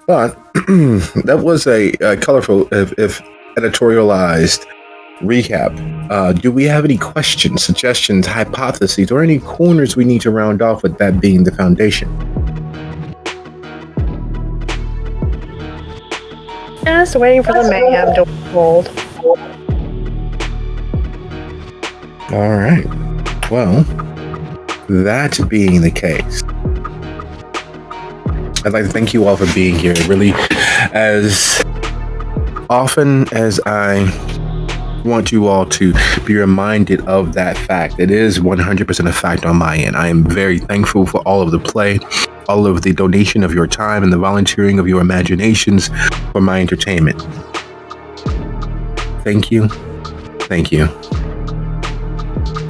But that was a colorful, if editorialized recap. Do we have any questions, suggestions, hypotheses, or any corners we need to round off with that being the foundation? Just waiting for the mayhem to unfold. All right. Well, that being the case, I'd like to thank you all for being here. Really, as often as I want you all to be reminded of that fact, it is 100% a fact on my end. I am very thankful for all of the play, all of the donation of your time, and the volunteering of your imaginations for my entertainment. Thank you,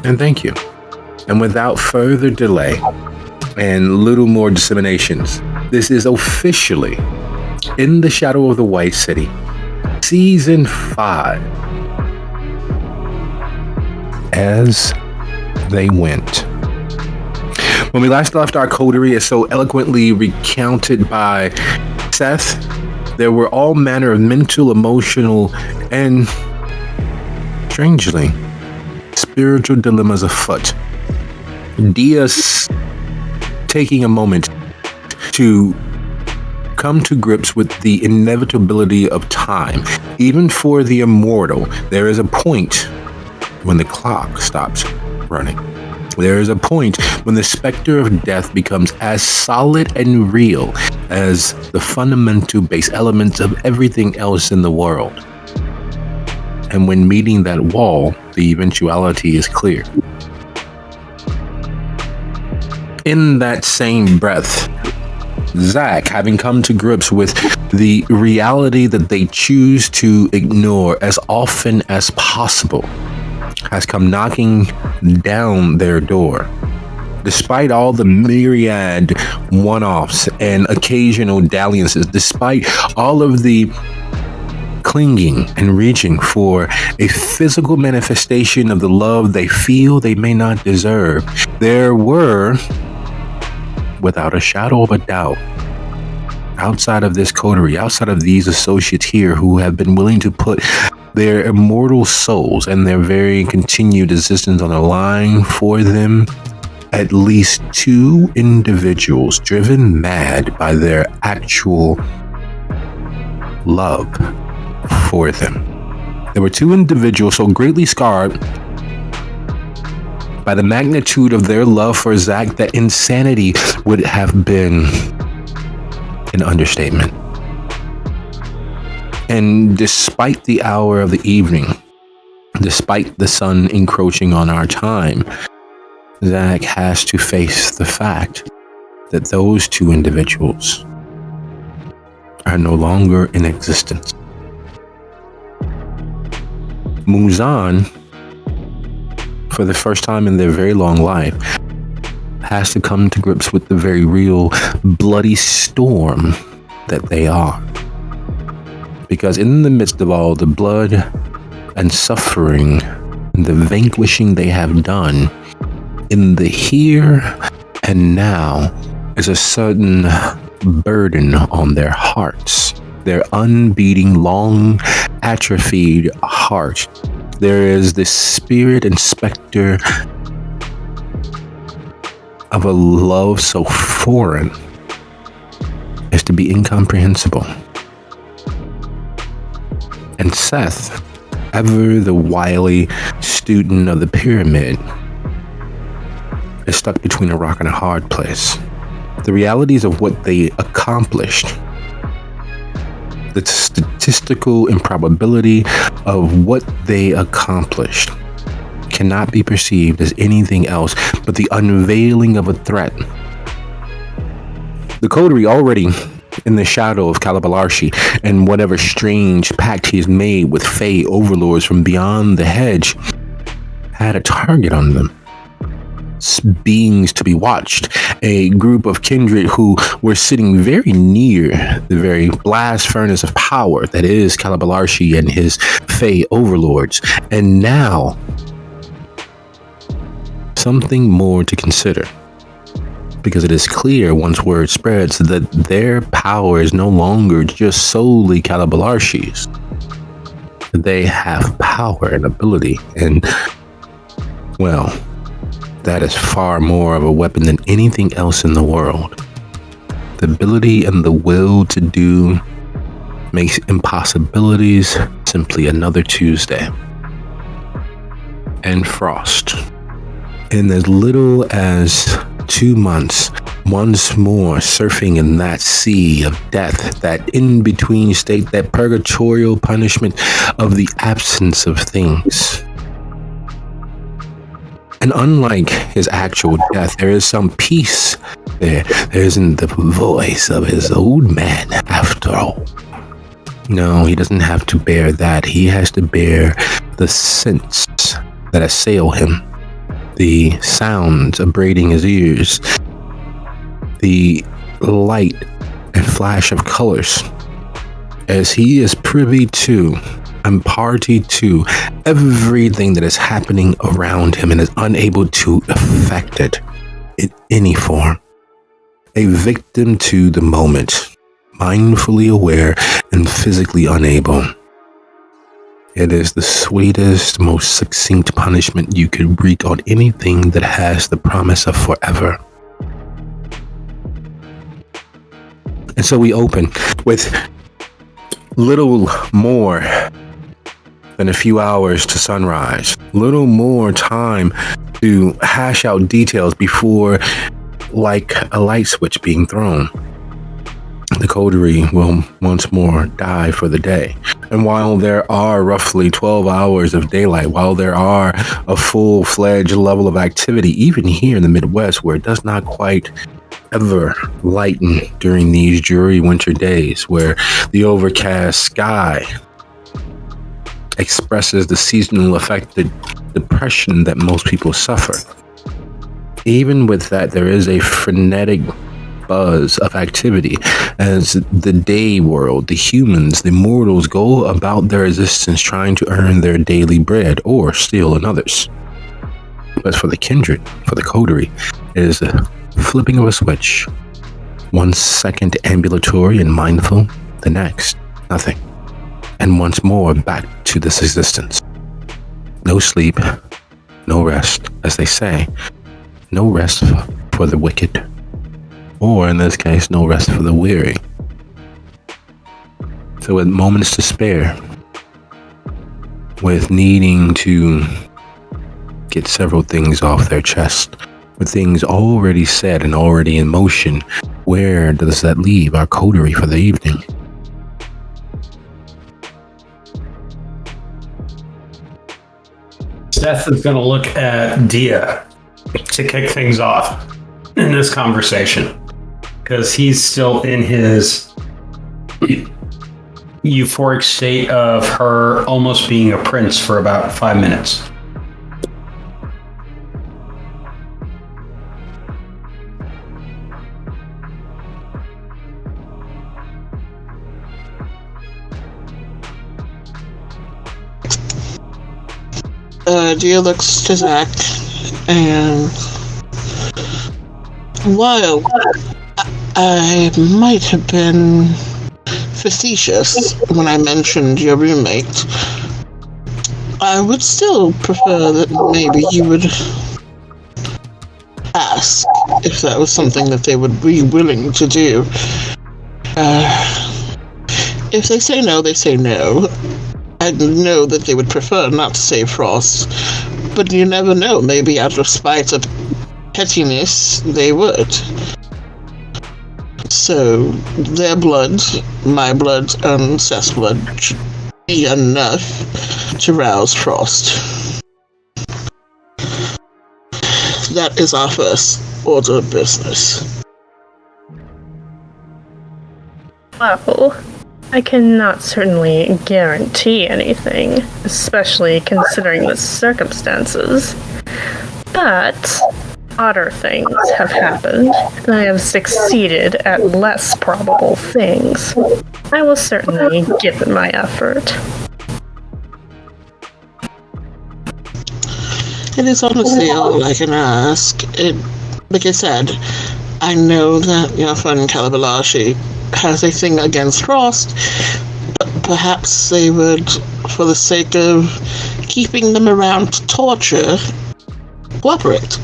and thank you. And without further delay and little more disseminations, this is officially In the Shadow of the White City, Season 5. As they went. When we last left our coterie, as so eloquently recounted by Seth, there were all manner of mental, emotional, and, strangely, spiritual dilemmas afoot. Dia's taking a moment to come to grips with the inevitability of time. Even for the immortal, there is a point when the clock stops running. There is a point when the specter of death becomes as solid and real as the fundamental base elements of everything else in the world. And when meeting that wall, the eventuality is clear. In that same breath, Zach, having come to grips with the reality that they choose to ignore as often as possible, has come knocking down their door. Despite all the myriad one-offs and occasional dalliances, despite all of the clinging and reaching for a physical manifestation of the love they feel they may not deserve, there were, without a shadow of a doubt, outside of this coterie, outside of these associates here who have been willing to put their immortal souls and their very continued existence on the line for them, at least two individuals driven mad by their actual love for them. There were two individuals so greatly scarred by the magnitude of their love for Zach that insanity would have been an understatement. And despite the hour of the evening, despite the sun encroaching on our time, Zach has to face the fact that those two individuals are no longer in existence. Muzan, for the first time in their very long life, has to come to grips with the very real bloody storm that they are. Because in the midst of all the blood and suffering, and the vanquishing they have done, in the here and now is a certain burden on their hearts, their unbeating, long atrophied heart. There is this spirit and specter of a love so foreign as to be incomprehensible. And Seth, ever the wily student of the pyramid, is stuck between a rock and a hard place. The realities of what they accomplished, the statistical improbability of what they accomplished, cannot be perceived as anything else but the unveiling of a threat. The coterie already in the shadow of Calabalarshi and whatever strange pact he has made with Fey overlords from beyond the hedge had a target on them. Beings to be watched, a group of kindred who were sitting very near the very blast furnace of power that is Calabalarshi and his Fey overlords. And now, something more to consider. Because it is clear once word spreads that their power is no longer just solely Calabalarshi's. They have power and ability, and, well, that is far more of a weapon than anything else in the world. The ability and the will to do makes impossibilities simply another Tuesday. And Frost, in as little as 2 months, once more surfing in that sea of death, that in-between state, that purgatorial punishment of the absence of things. And unlike his actual death, there is some peace there. There isn't the voice of his old man after all. No, he doesn't have to bear that. He has to bear the scents that assail him, the sounds abrading his ears, the light and flash of colors, as he is privy to and party to everything that is happening around him and is unable to affect it in any form. A victim to the moment, mindfully aware and physically unable. It is the sweetest, most succinct punishment you could wreak on anything that has the promise of forever. And so we open with little more than a few hours to sunrise. Little more time to hash out details before, like a light switch being thrown, the coterie will once more die for the day. And while there are roughly 12 hours of daylight, while there are a full-fledged level of activity, even here in the Midwest, where it does not quite ever lighten during these dreary winter days, where the overcast sky expresses the seasonal affected depression that most people suffer. Even with that, there is a frenetic buzz of activity as the day world, the humans, the mortals go about their existence trying to earn their daily bread or steal another's. But for the kindred, for the coterie, it is the flipping of a switch. 1 second ambulatory and mindful, the next, nothing. And once more back to this existence. No sleep, no rest, as they say. No rest for the wicked. Or in this case, no rest for the weary. So with moments to spare, with needing to get several things off their chest, with things already said and already in motion, where does that leave our coterie for the evening? Seth is going to look at Dia to kick things off in this conversation, because he's still in his euphoric state of her almost being a prince for about 5 minutes. Dia looks to Zach, and while I might have been facetious when I mentioned your roommate, I would still prefer that maybe you would ask if that was something that they would be willing to do. If they say no, they say no. I know that they would prefer not to say Frost, but you never know. Maybe out of spite of pettiness, they would. So, their blood, my blood, and Seth's blood should be enough to rouse Frost. That is our first order of business. Well, I cannot certainly guarantee anything, especially considering the circumstances. But odder things have happened, and I have succeeded at less probable things. I will certainly give it my effort. It is honestly all I can ask. Like I said, I know that your friend Calabalashi has a thing against Frost, but perhaps they would, for the sake of keeping them around to torture, cooperate.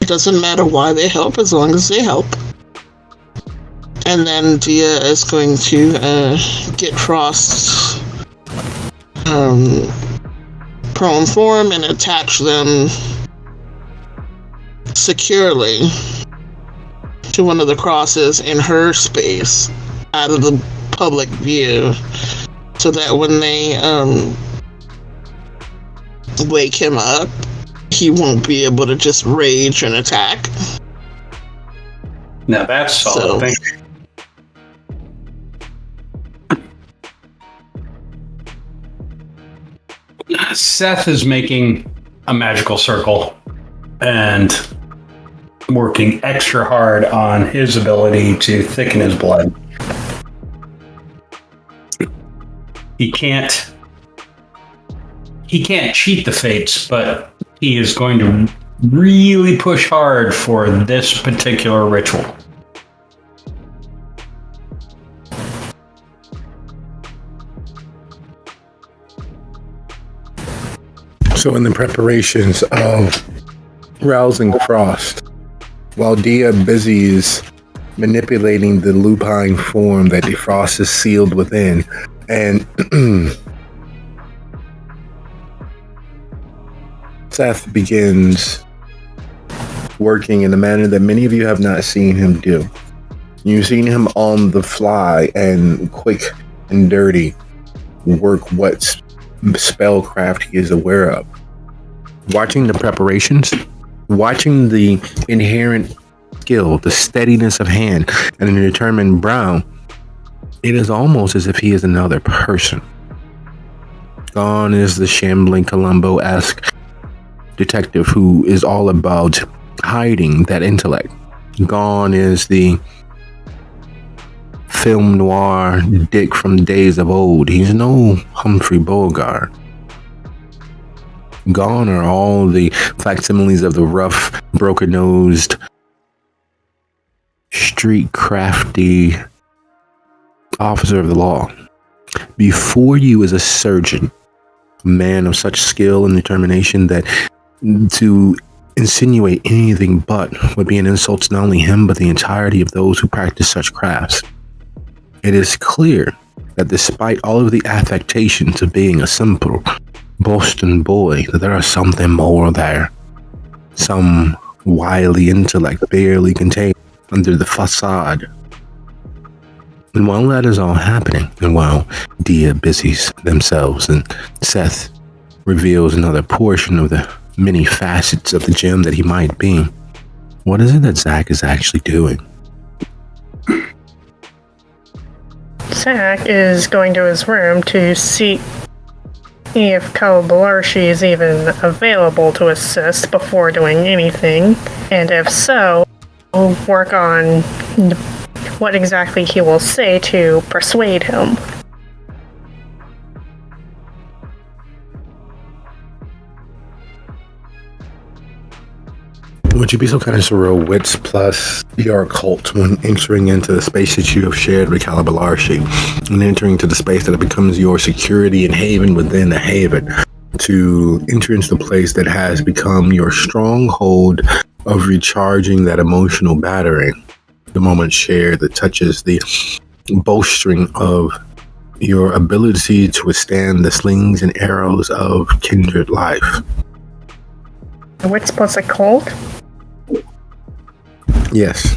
It doesn't matter why they help as long as they help. And then Dia is going to get Frost's prone form and attach them securely to one of the crosses in her space out of the public view, so that when they wake him up, he won't be able to just rage and attack. Now that's solid. Thank you. Seth is making a magical circle and working extra hard on his ability to thicken his blood. He can't cheat the fates, but he is going to really push hard for this particular ritual. So in the preparations of rousing Frost, while Dia busies manipulating the lupine form that Frost is sealed within, and Seth begins working in a manner that many of you have not seen him do. You've seen him on the fly and quick and dirty work what spellcraft he is aware of. Watching the preparations, watching the inherent skill, the steadiness of hand, and the determined brow, it is almost as if he is another person. Gone is the shambling Columbo-esque detective who is all about hiding that intellect. Gone is the film noir Dick from days of old. He's no Humphrey Bogart. Gone are all the facsimiles of the rough, broken-nosed, street crafty officer of the law. Before you is a surgeon, a man of such skill and determination that to insinuate anything but would be an insult to not only him but the entirety of those who practice such crafts. It is clear that despite all of the affectations of being a simple Boston boy, that there is something more there. Some wily intellect barely contained under the facade. And while that is all happening, and while Dia busies themselves and Seth reveals another portion of the many facets of the gem that he might be, what is it that Zach is actually doing? Zach is going to his room to see if Kalabalarshi is even available to assist before doing anything, and if so, we'll work on what exactly he will say to persuade him. Would you be so kind as to roll wits plus your occult when entering into the space that you have shared with Kalabalarshi, and entering into the space that it becomes your security and haven within the haven, to enter into the place that has become your stronghold of recharging that emotional battery, the moment shared that touches the bowstring of your ability to withstand the slings and arrows of kindred life. Wits plus occult? Yes.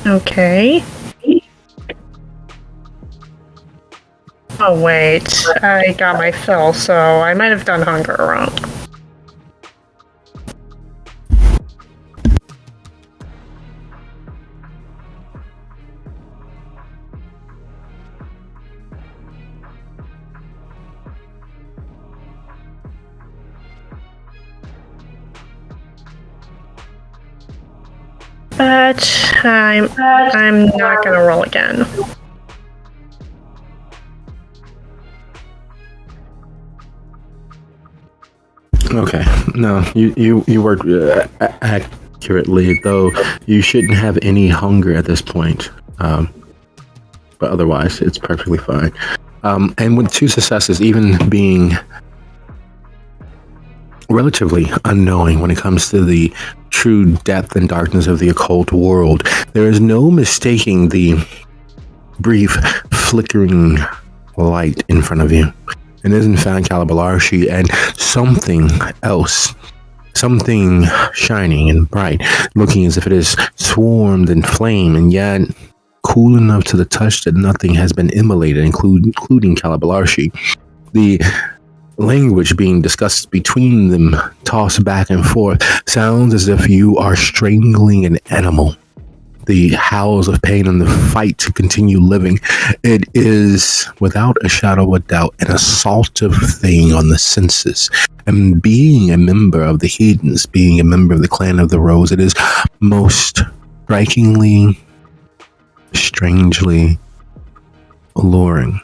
Okay. Oh, wait. I got my fill, so I might have done hunger wrong. But I'm not gonna roll again. Okay, no, you worked accurately, though you shouldn't have any hunger at this point. But otherwise, it's perfectly fine. And with 2 successes, even being relatively unknowing when it comes to the true depth and darkness of the occult world, there is no mistaking the brief flickering light in front of you. It is in fact Calabalarshi and something else, something shining and bright, looking as if it is swarmed in flame and yet cool enough to the touch that nothing has been immolated, including Calabalarshi. The language being discussed between them, tossed back and forth, sounds as if you are strangling an animal. The howls of pain and the fight to continue living. It is, without a shadow of a doubt, an assaultive thing on the senses. And being a member of the Heathens, being a member of the Clan of the Rose, it is most strikingly, strangely alluring.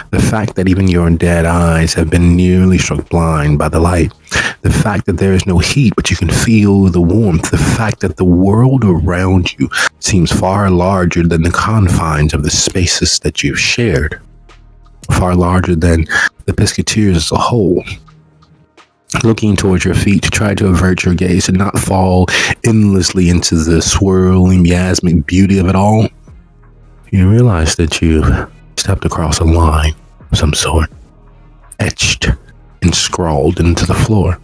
The fact that even your dead eyes have been nearly struck blind by the light. The fact that there is no heat, but you can feel the warmth. The fact that the world around you seems far larger than the confines of the spaces that you've shared. Far larger than the Pisketeers as a whole. Looking towards your feet to try to avert your gaze and not fall endlessly into the swirling, miasmic beauty of it all, you realize that you've stepped across a line of some sort, etched and scrawled into the floor.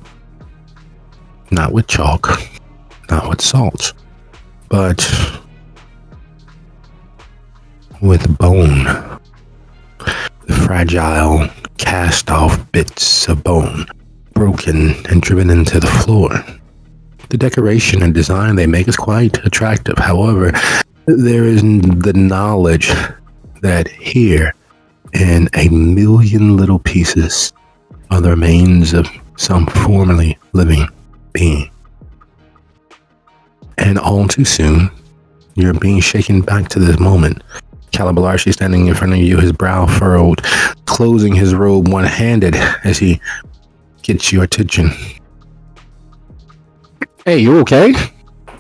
Not with chalk, not with salt, but with bone. The fragile, cast-off bits of bone, broken and driven into the floor. The decoration and design they make is quite attractive. However, there is the knowledge that here, in a million little pieces, are the remains of some formerly living being. And all too soon, you're being shaken back to this moment. Calabalarshi standing in front of you, his brow furrowed, closing his robe one-handed as he gets your attention. Hey, you okay?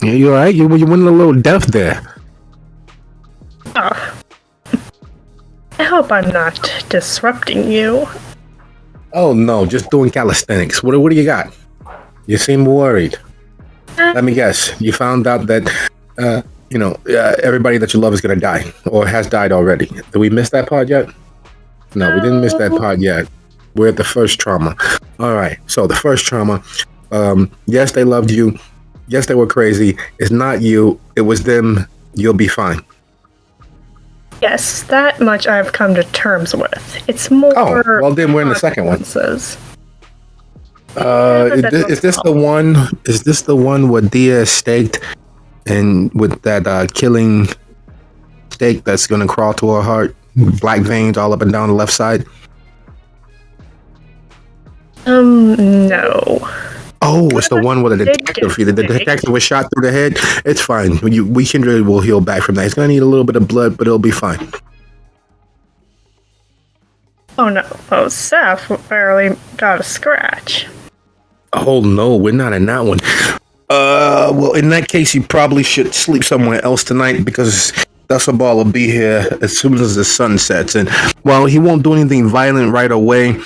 Yeah, you alright? You went a little deaf there. Oh. I hope I'm not disrupting you. Oh no, just doing calisthenics. What do you got? You seem worried. Let me guess. You found out that, everybody that you love is going to die or has died already. Did we miss that part yet? No, we didn't miss that part yet. We're at the first trauma. All right. So the first trauma. Yes, they loved you. Yes, they were crazy. It's not you. It was them. You'll be fine. Yes, that much I've come to terms with. It's more. Oh, well, then we're in the second one. Is this the one? Is this the one where Dia staked and with that killing stake that's gonna crawl to her heart, black veins all up and down the left side? No. Oh, it's the one where the detective was shot through the head. It's fine. We Kindred will heal back from that. He's gonna need a little bit of blood, but it'll be fine. Oh no. Oh, Seth barely got a scratch. Oh no, we're not in that one. Well, in that case, you probably should sleep somewhere else tonight because Dusselball will be here as soon as the sun sets. And while he won't do anything violent right away,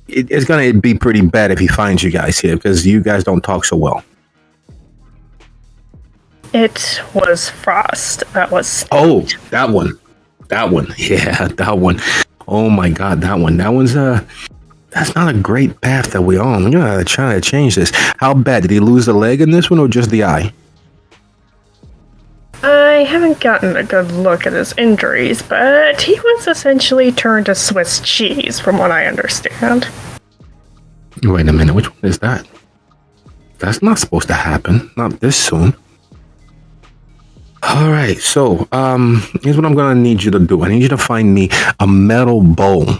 it's going to be pretty bad if he finds you guys here because you guys don't talk so well. It was Frost. That was. Oh, that one. Yeah, that one. Oh my God, that one. That one's that's not a great path that we're on. We're gonna try to change this. How bad did he lose the leg in this one, or just the eye? I haven't gotten a good look at his injuries, but he was essentially turned to Swiss cheese, from what I understand. Wait a minute, which one is that? That's not supposed to happen. Not this soon. All right, so here's what I'm gonna need you to do. I need you to find me a metal bowl,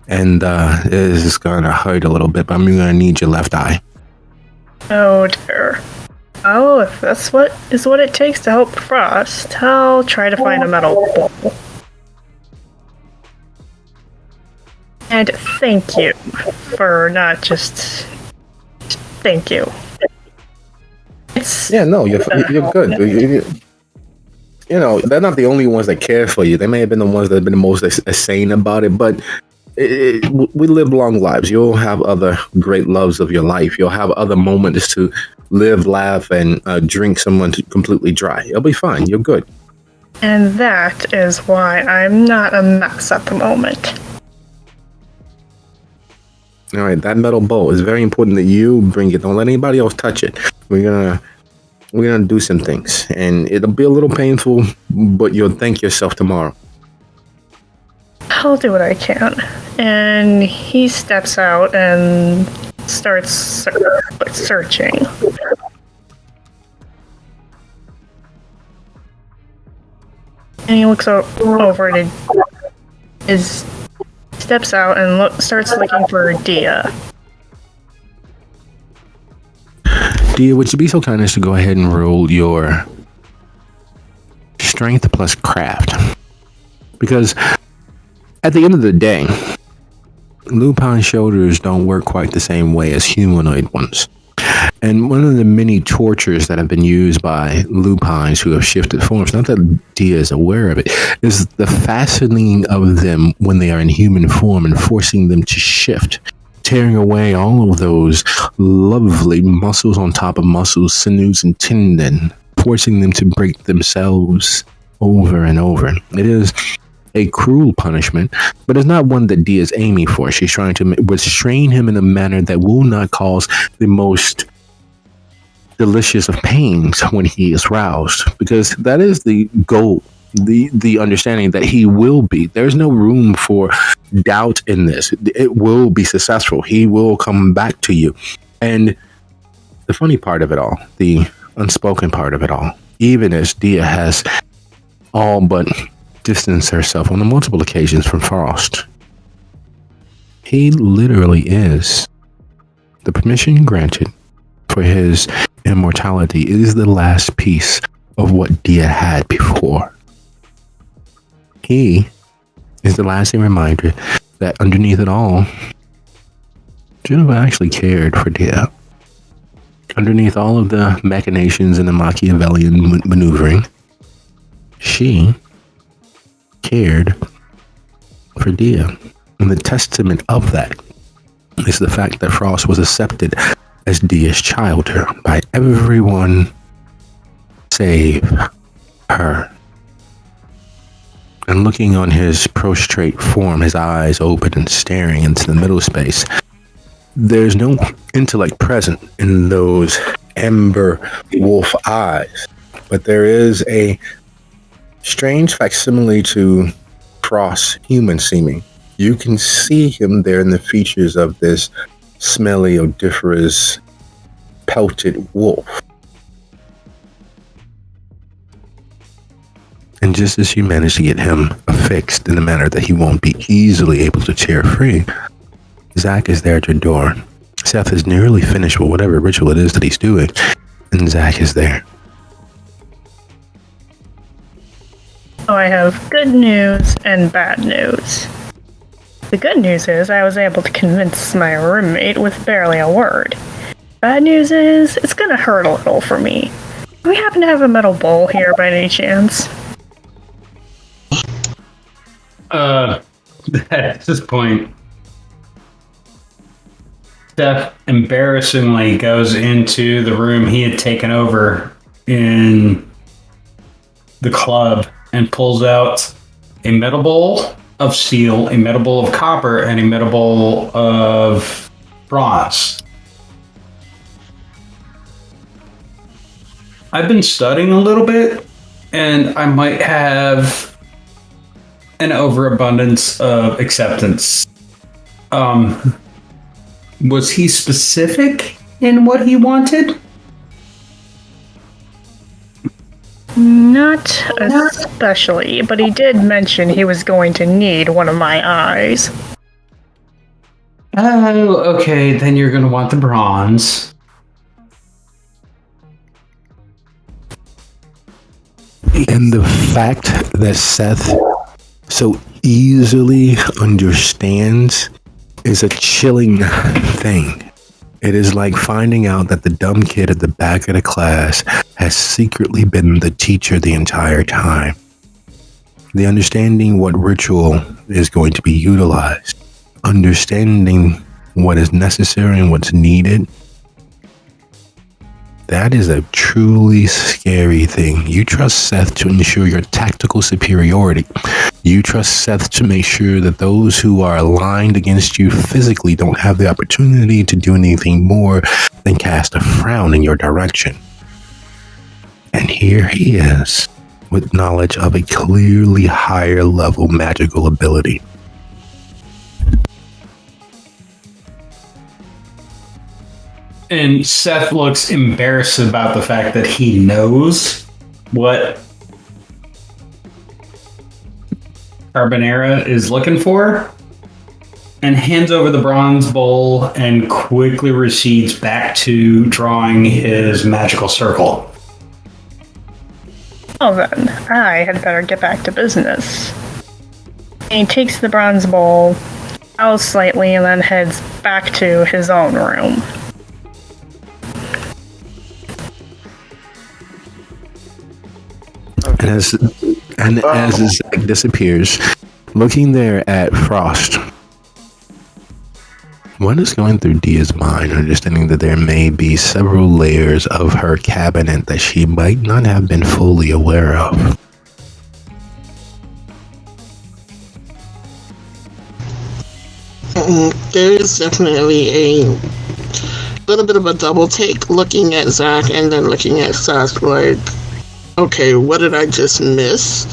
and this is gonna hurt a little bit, but I'm gonna need your left eye. Oh dear. Oh, if that's what it takes to help Frost, I'll try to find a metal bowl. And thank you for not just. Thank you. Yeah, no, you're good. You know, they're not the only ones that care for you. They may have been the ones that have been the most sane about it, but we live long lives. You'll have other great loves of your life. You'll have other moments to live, laugh, and drink someone completely dry. You'll be fine. You're good. And that is why I'm not a mess at the moment. All right, that metal bowl is very important that you bring it. Don't let anybody else touch it. We're gonna do some things, and it'll be a little painful, but you'll thank yourself tomorrow. I'll do what I can. And he steps out and starts searching. And he looks over to steps out and starts looking for Dia. Dia, would you be so kind as to go ahead and roll your strength plus craft? Because at the end of the day, lupine shoulders don't work quite the same way as humanoid ones. And one of the many tortures that have been used by lupines who have shifted forms, not that Dia is aware of it, is the fastening of them when they are in human form and forcing them to shift, tearing away all of those lovely muscles on top of muscles, sinews and tendon, forcing them to break themselves over and over. It is a cruel punishment, but it's not one that Dia is aiming for. She's trying to restrain him in a manner that will not cause the most delicious of pains when he is roused, because that is the goal, the understanding that he will be. There's no room for doubt in this. It will be successful. He will come back to you. And the funny part of it all, the unspoken part of it all, even as Dia has all but distanced herself on the multiple occasions from Frost, he literally is the permission granted for his immortality. It is the last piece of what Dia had before. He is the lasting reminder that underneath it all, Geneva actually cared for Dia. Underneath all of the machinations and the Machiavellian maneuvering, she cared for Dia. And the testament of that is the fact that Frost was accepted as Dia's child by everyone save her. And looking on his prostrate form, his eyes open and staring into the middle space, there's no intellect present in those ember wolf eyes, but there is a strange facsimile to Frost's human seeming. You can see him there in the features of this smelly, odoriferous, pelted wolf. And just as you manage to get him affixed in a manner that he won't be easily able to tear free, Zach is there at your door. Seth is nearly finished with whatever ritual it is that he's doing, and Zach is there. So I have good news and bad news. The good news is I was able to convince my roommate with barely a word. Bad news is it's gonna hurt a little for me. Do we happen to have a metal bowl here by any chance? At this point, Steph embarrassingly goes into the room he had taken over in the club and pulls out a metal bowl of steel, a metal bowl of copper, and a metal bowl of bronze. I've been studying a little bit, And I might have an overabundance of acceptance. Was he specific in what he wanted? Not especially, but he did mention he was going to need one of my eyes. Oh, okay. Then you're going to want the bronze. And the fact that Seth so easily understands is a chilling thing. It is like finding out that the dumb kid at the back of the class has secretly been the teacher the entire time. The understanding what ritual is going to be utilized, understanding what is necessary and what's needed, that is a truly scary thing. You trust Seth to ensure your tactical superiority. You trust Seth to make sure that those who are aligned against you physically don't have the opportunity to do anything more than cast a frown in your direction. And here he is, with knowledge of a clearly higher level magical ability. And Seth looks embarrassed about the fact that he knows what Carbonera is looking for, and hands over the bronze bowl and quickly recedes back to drawing his magical circle. Well then, I had better get back to business. He takes the bronze bowl, bows slightly, and then heads back to his own room. And as Zach disappears, looking there at Frost, what is going through Dia's mind, understanding that there may be several layers of her cabinet that she might not have been fully aware of? There's definitely a little bit of a double take looking at Zach and then looking at Seth like, okay, what did I just miss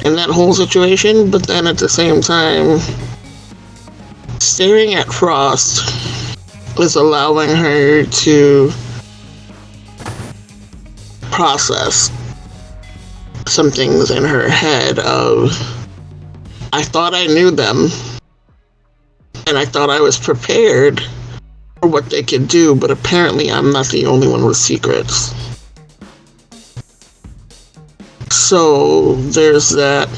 in that whole situation? But then at the same time, staring at Frost is allowing her to process some things in her head of, I thought I knew them, and I thought I was prepared for what they could do, but apparently I'm not the only one with secrets. So there's that.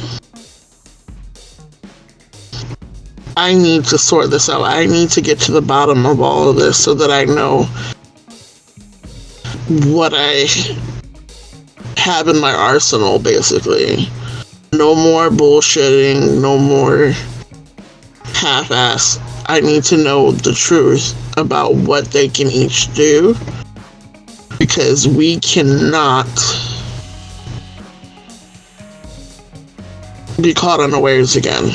I need to sort this out. I need to get to the bottom of all of this so that I know what I have in my arsenal, basically. No more bullshitting, no more half-ass. I need to know the truth about what they can each do, because we cannot be caught unawares again.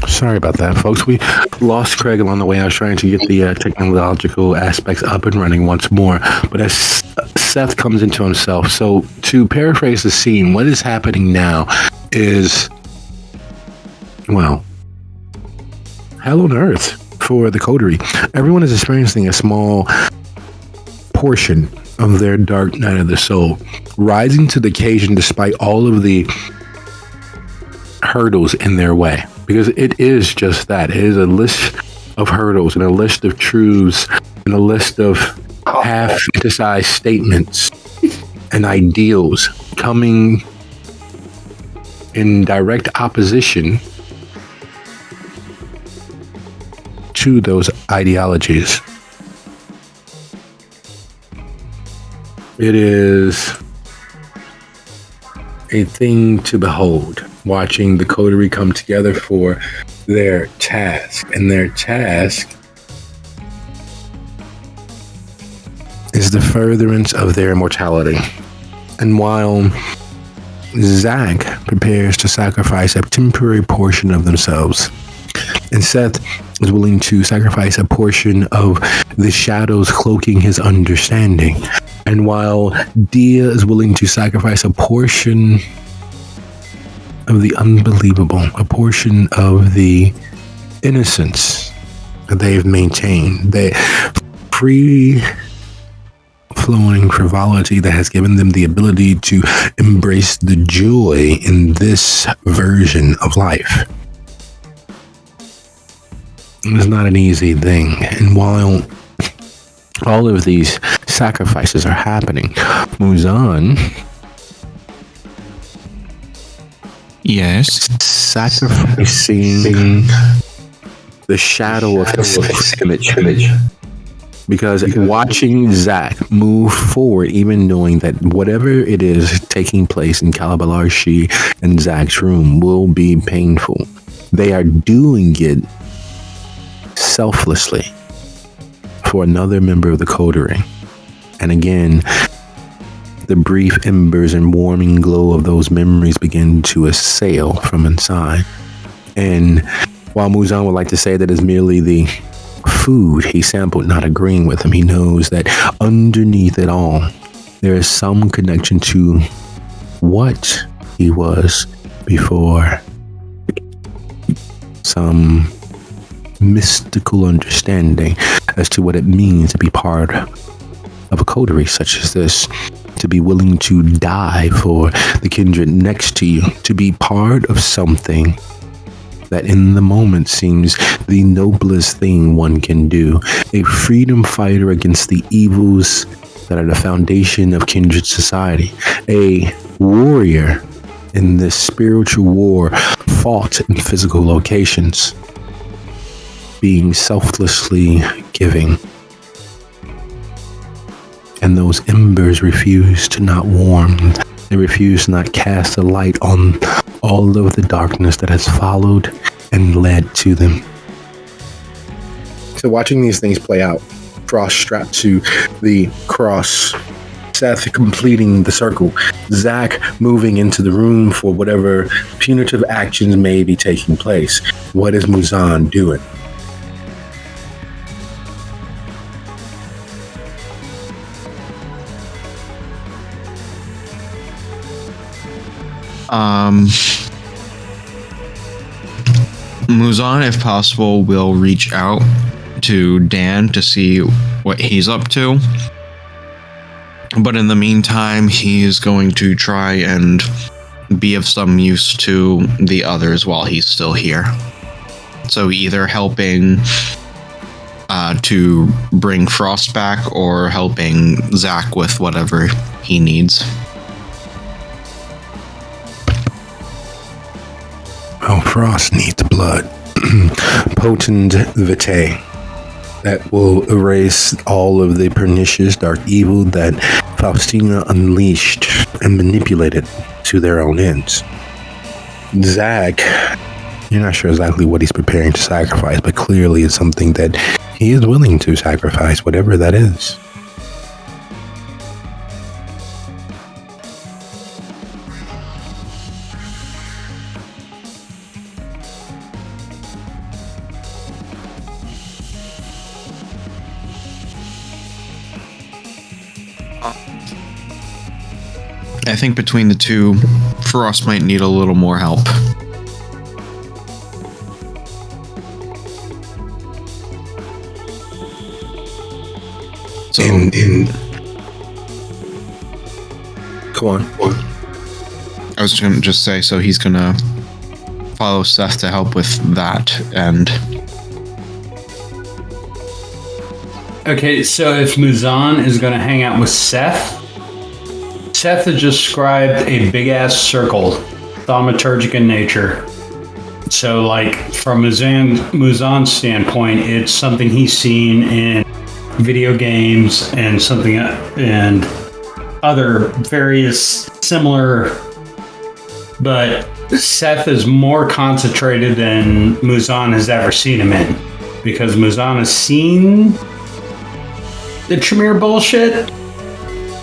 Sorry about that, folks. We lost Craig along the way. I was trying to get the technological aspects up and running once more. But as Seth comes into himself, so to paraphrase the scene, what is happening now is, well, hell on earth for the coterie. Everyone is experiencing a small portion of their dark night of the soul, rising to the occasion despite all of the hurdles in their way. Because it is just that. It is a list of hurdles and a list of truths and a list of half-fantasized statements and ideals coming in direct opposition to those ideologies. It is a thing to behold, watching the coterie come together for their task. And their task is the furtherance of their immortality. And while Zach prepares to sacrifice a temporary portion of themselves, and Seth is willing to sacrifice a portion of the shadows cloaking his understanding. And while Dia is willing to sacrifice a portion of the unbelievable, a portion of the innocence that they've maintained, the free flowing frivolity that has given them the ability to embrace the joy in this version of life. It's not an easy thing. And while all of these sacrifices are happening, Muzan, yes, sacrificing the shadow of his image. Because watching Zach move forward, even knowing that whatever it is taking place in Calabalarshi and Zach's room will be painful, they are doing it selflessly for another member of the coterie. And again, the brief embers and warming glow of those memories begin to assail from inside. And while Muzan would like to say that it's merely the food he sampled not agreeing with him, he knows that underneath it all, there is some connection to what he was before. Some mystical understanding as to what it means to be part of a coterie such as this, to be willing to die for the kindred next to you, to be part of something that in the moment seems the noblest thing one can do. A freedom fighter against the evils that are the foundation of kindred society. A warrior in this spiritual war fought in physical locations. Being selflessly giving. And those embers refuse to not warm. They refuse to not cast a light on all of the darkness that has followed and led to them. So watching these things play out, Frost strapped to the cross, Seth completing the circle, Zach moving into the room for whatever punitive actions may be taking place. What is Muzan doing? Muzan, if possible, will reach out to Dan to see what he's up to. But in the meantime, he's going to try and be of some use to the others while he's still here. So either helping to bring Frost back or helping Zach with whatever he needs. Oh, Frost needs blood. Potent vitae that will erase all of the pernicious dark evil that Faustina unleashed and manipulated to their own ends. Zach, you're not sure exactly what he's preparing to sacrifice, but clearly it's something that he is willing to sacrifice, whatever that is. I think between the two, Frost might need a little more help. So, Go on. I was going to just say, so he's going to follow Seth to help with that, and... Okay, so if Muzan is going to hang out with Seth has described a big-ass circle, thaumaturgic in nature. So, like, from Muzan's standpoint, it's something he's seen in video games and something and other various similar, but Seth is more concentrated than Muzan has ever seen him in, because Muzan has seen the Tremere bullshit,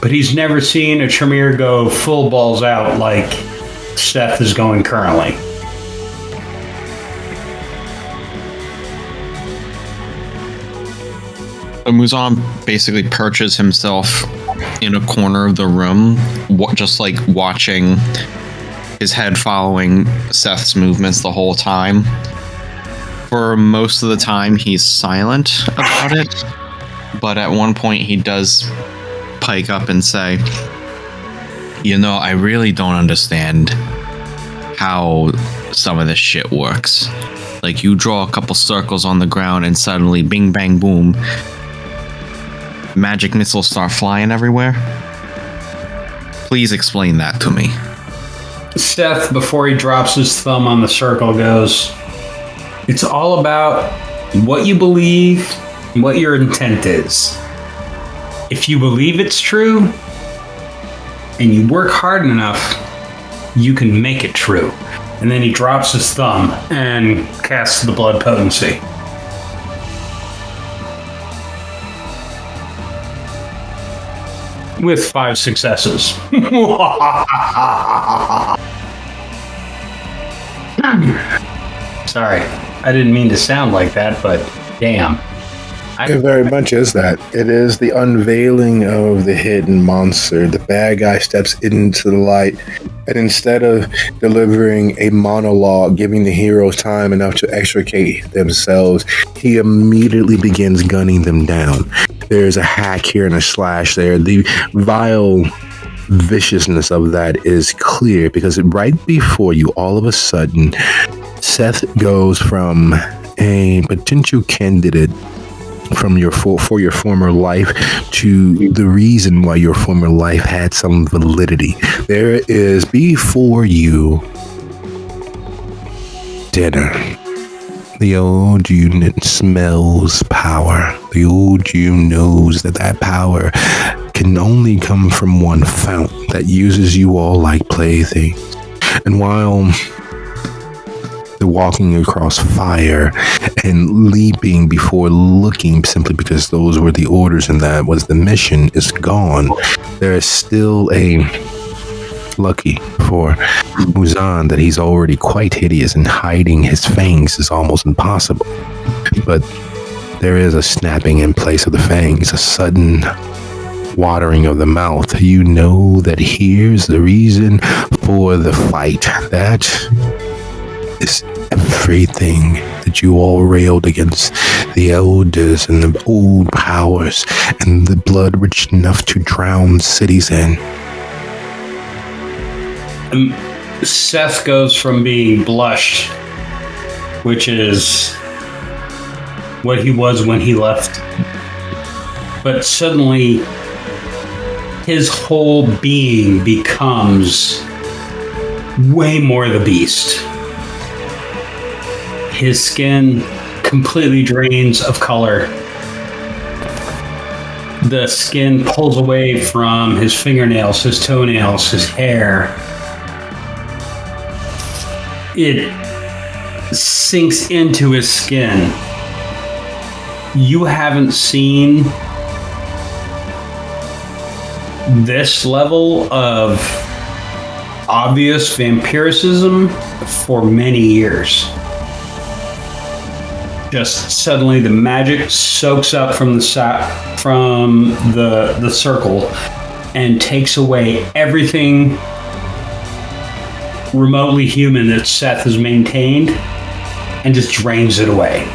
but he's never seen a Tremere go full balls out like Seth is going currently. Muzan basically perches himself in a corner of the room, just like watching, his head following Seth's movements the whole time. For most of the time, he's silent about it, but at one point he does pike up and say, "You know, I really don't understand how some of this shit works. Like, you draw a couple circles on the ground and suddenly bing bang boom, magic missiles start flying everywhere. Please explain that to me." Seth, before he drops his thumb on the circle, goes, "It's all about what you believe and what your intent is. If you believe it's true and you work hard enough, you can make it true." And then he drops his thumb and casts the blood potency. With 5 successes. Sorry, I didn't mean to sound like that, but damn. It very much is that. It is the unveiling of the hidden monster. The bad guy steps into the light, and instead of delivering a monologue, giving the heroes time enough to extricate themselves, he immediately begins gunning them down. There's a hack here and a slash there. The vile viciousness of that is clear, because right before you, all of a sudden, Seth goes from a potential candidate from for your former life to the reason why your former life had some validity. There is before you dinner. The old you smells power. The old you knows that power can only come from one fountain that uses you all like playthings. And while walking across fire and leaping before looking, simply because those were the orders and that was the mission, is gone, there is still a lucky for Muzan that he's already quite hideous, and hiding his fangs is almost impossible. But there is a snapping in place of the fangs, a sudden watering of the mouth. You know that here's the reason for the fight. That is everything that you all railed against, the elders and the old powers and the blood rich enough to drown cities in. Seth goes from being blushed, which is what he was when he left, but suddenly his whole being becomes way more the beast. His skin completely drains of color. The skin pulls away from his fingernails, his toenails, his hair. It sinks into his skin. You haven't seen this level of obvious vampiricism for many years. Just suddenly the magic soaks up from the circle and takes away everything remotely human that Seth has maintained and just drains it away.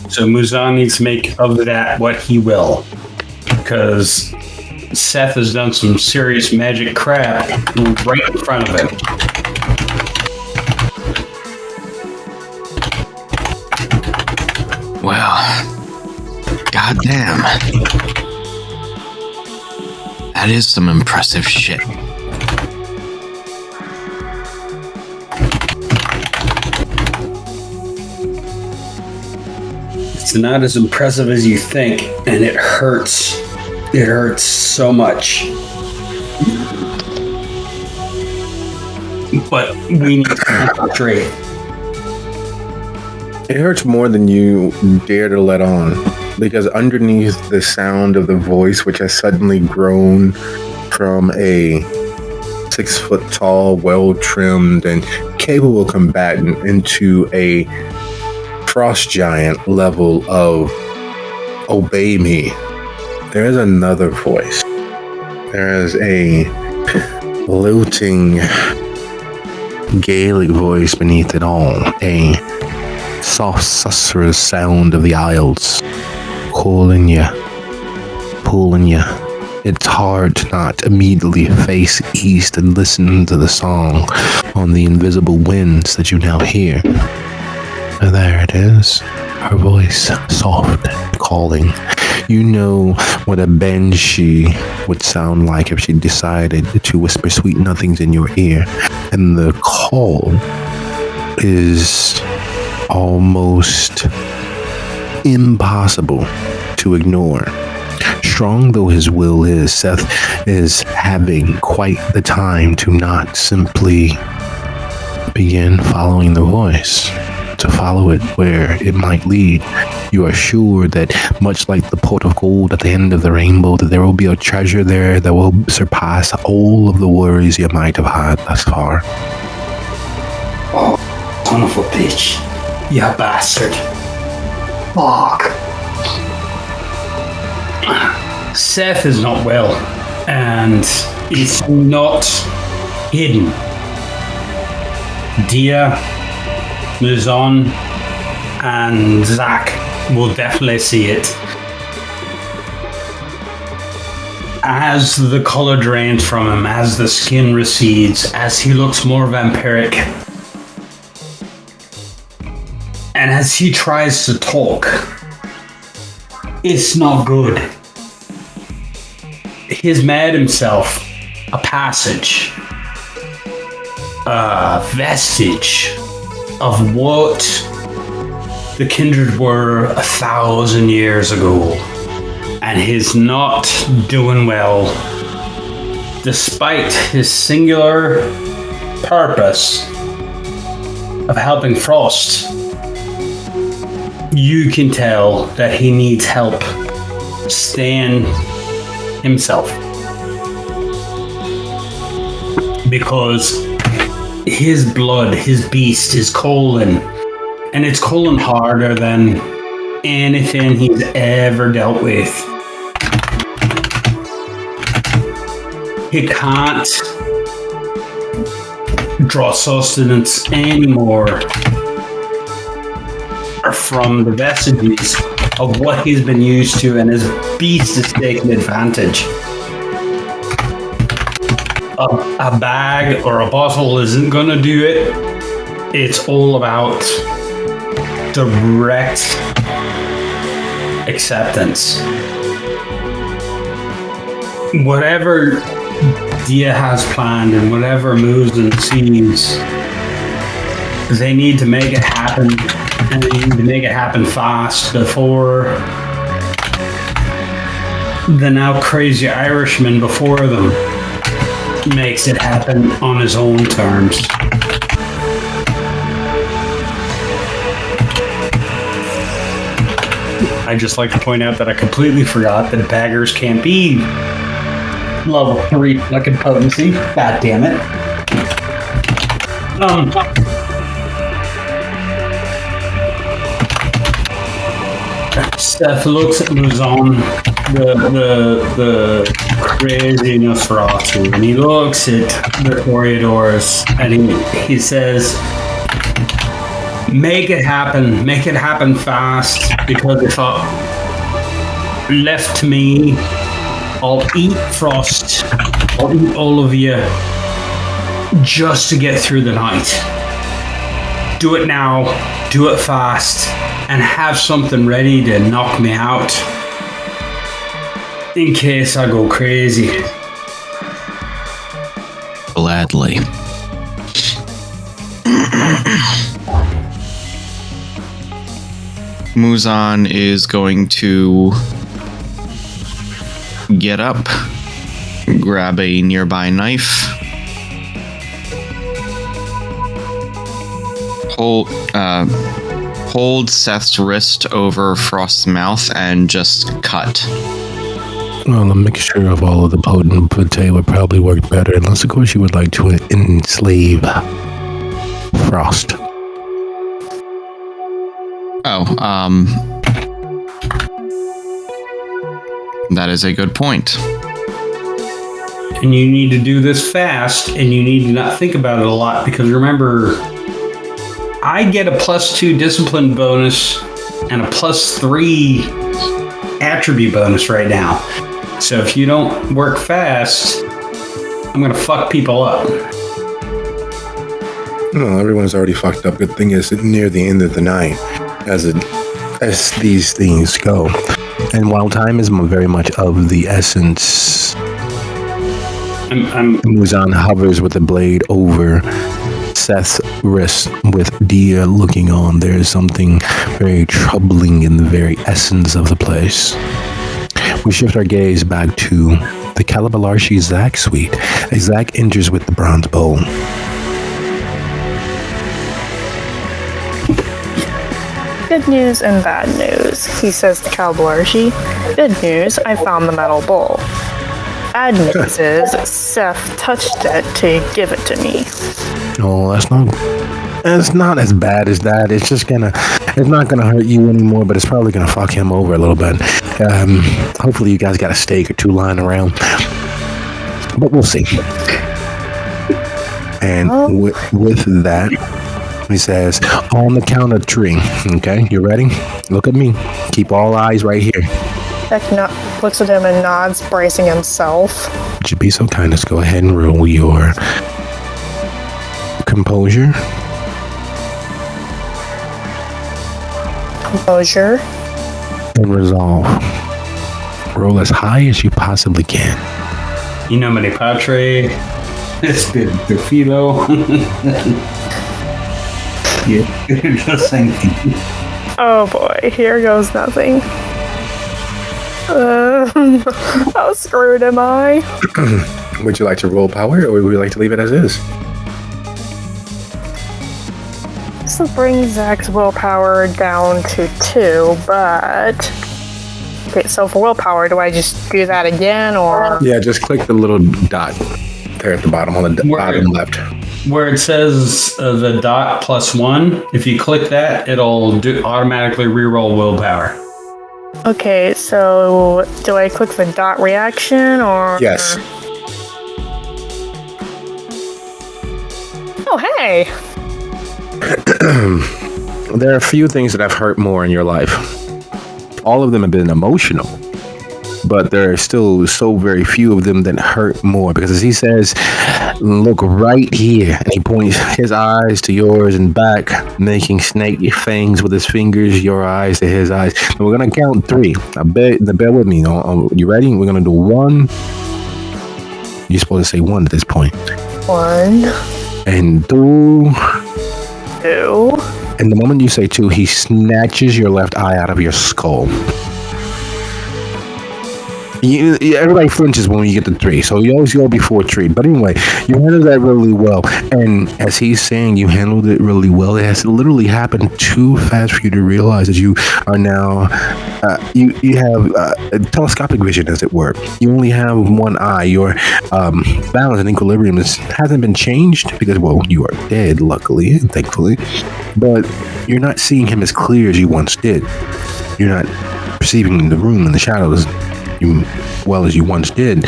So Muzan needs to make of that what he will, because Seth has done some serious magic crap right in front of him. Well, goddamn. That is some impressive shit. It's not as impressive as you think, and it hurts. It hurts so much. But we need to concentrate. It hurts more than you dare to let on. because underneath the sound of the voice, which has suddenly grown from a 6 foot tall, well trimmed, and capable combatant into a frost giant level of obey me, there is another voice. There is a lilting Gaelic voice beneath it all, a soft, susurrus sound of the Isles, calling you, pulling you. It's hard to not immediately face east and listen to the song on the invisible winds that you now hear. And there it is, her voice, soft, calling. You know what a banshee would sound like if she decided to whisper sweet nothings in your ear. And the call is almost impossible to ignore. Strong though his will is, Seth is having quite the time to not simply begin following the voice, to follow it where it might lead. You are sure that, much like the pot of gold at the end of the rainbow, that there will be a treasure there that will surpass all of the worries you might have had thus far. Oh, son of a bitch. You bastard. Fuck. Seth is not well, and it's not hidden. Dia, Muzon, and Zach will definitely see it. As the color drains from him, as the skin recedes, as he looks more vampiric, and as he tries to talk, it's not good. He's made himself a passage, a vestige of what the kindred were 1,000 years ago, and he's not doing well, despite his singular purpose of helping Frost. You can tell that he needs help staying himself, because his blood, his beast is calling, and it's calling harder than anything he's ever dealt with. He can't draw sustenance anymore from the vestiges of what he's been used to, and his beast is taking advantage. A bag or a bottle isn't going to do it. It's all about direct acceptance. Whatever Dia has planned and whatever moves and scenes, they need to make it happen, and they need to make it happen fast before the now crazy Irishman before them makes it happen on his own terms. I'd just like to point out that I completely forgot that daggers can't be level 3 fucking potency. God damn it. Steph looks at Muzon, the crazy Nosferatu, and he looks at the corridors, and he says, make it happen fast, because if left to me, I'll eat Frost, I'll eat all of you, just to get through the night. Do it now, do it fast, and have something ready to knock me out in case I go crazy. Gladly. Muzan is going to get up, grab a nearby knife, hold Seth's wrist over Frost's mouth and just cut. Well, a mixture of all of the potent pate would probably work better, unless, of course, you would like to enslave Frost. That is a good point. And you need to do this fast, and you need to not think about it a lot, because remember, I get a +2 discipline bonus and a +3 attribute bonus right now. So if you don't work fast, I'm going to fuck people up. No, everyone's already fucked up. Good thing is near the end of the night, as these things go. And while time is very much of the essence, Muzan hovers with the blade over Seth's wrist with Dia looking on. There is something very troubling in the very essence of the place. We shift our gaze back to the Calabalarshi Zack suite as Zack enters with the bronze bowl. Good news and bad news, he says to Calabalarshi. Good news, I found the metal bowl. Bad news is Seth touched it to give it to me. Oh, it's not as bad as that. It's not gonna hurt you anymore, but it's probably gonna fuck him over a little bit. Hopefully you guys got a steak or two lying around, but we'll see. And with that, he says, on the count of 3, okay, you ready? Look at me. Keep all eyes right here. Beck looks at him and nods, bracing himself. Would you be so kind as to go ahead and roll your composure? Composure. And resolve. Roll as high as you possibly can. You know, Mani Patre. It's good. The Philo. Yeah, just thinking. Oh boy, here goes nothing. How screwed am I? Would you like to roll power, or would you like to leave it as is? This will bring Zach's willpower down to 2, but... Okay, so for willpower, do I just do that again, or...? Yeah, just click the little dot there at the bottom on the bottom left. Where it says the dot +1, if you click that, it'll automatically reroll willpower. Okay, so do I click the dot reaction, or...? Yes. Oh, hey! There are a few things that have hurt more in your life. All of them have been emotional, but there are still so very few of them that hurt more, because as he says, look right here, and he points his eyes to yours and back, making snake fangs with his fingers, your eyes to his eyes. And we're gonna count 3. Now bear with me. You ready? We're gonna do 1. You're supposed to say 1 at this point. 1 and 2. 2. And the moment you say 2, he snatches your left eye out of your skull. Everybody flinches when you get to 3, so you always go before 3. But anyway, you handled that really well. And as he's saying you handled it really well, it has literally happened too fast for you to realize that you are now, you have telescopic vision, as it were. You only have one eye. Your balance and equilibrium hasn't been changed because, well, you are dead, luckily and thankfully. But you're not seeing him as clear as you once did. You're not perceiving the room and the shadows well as you once did,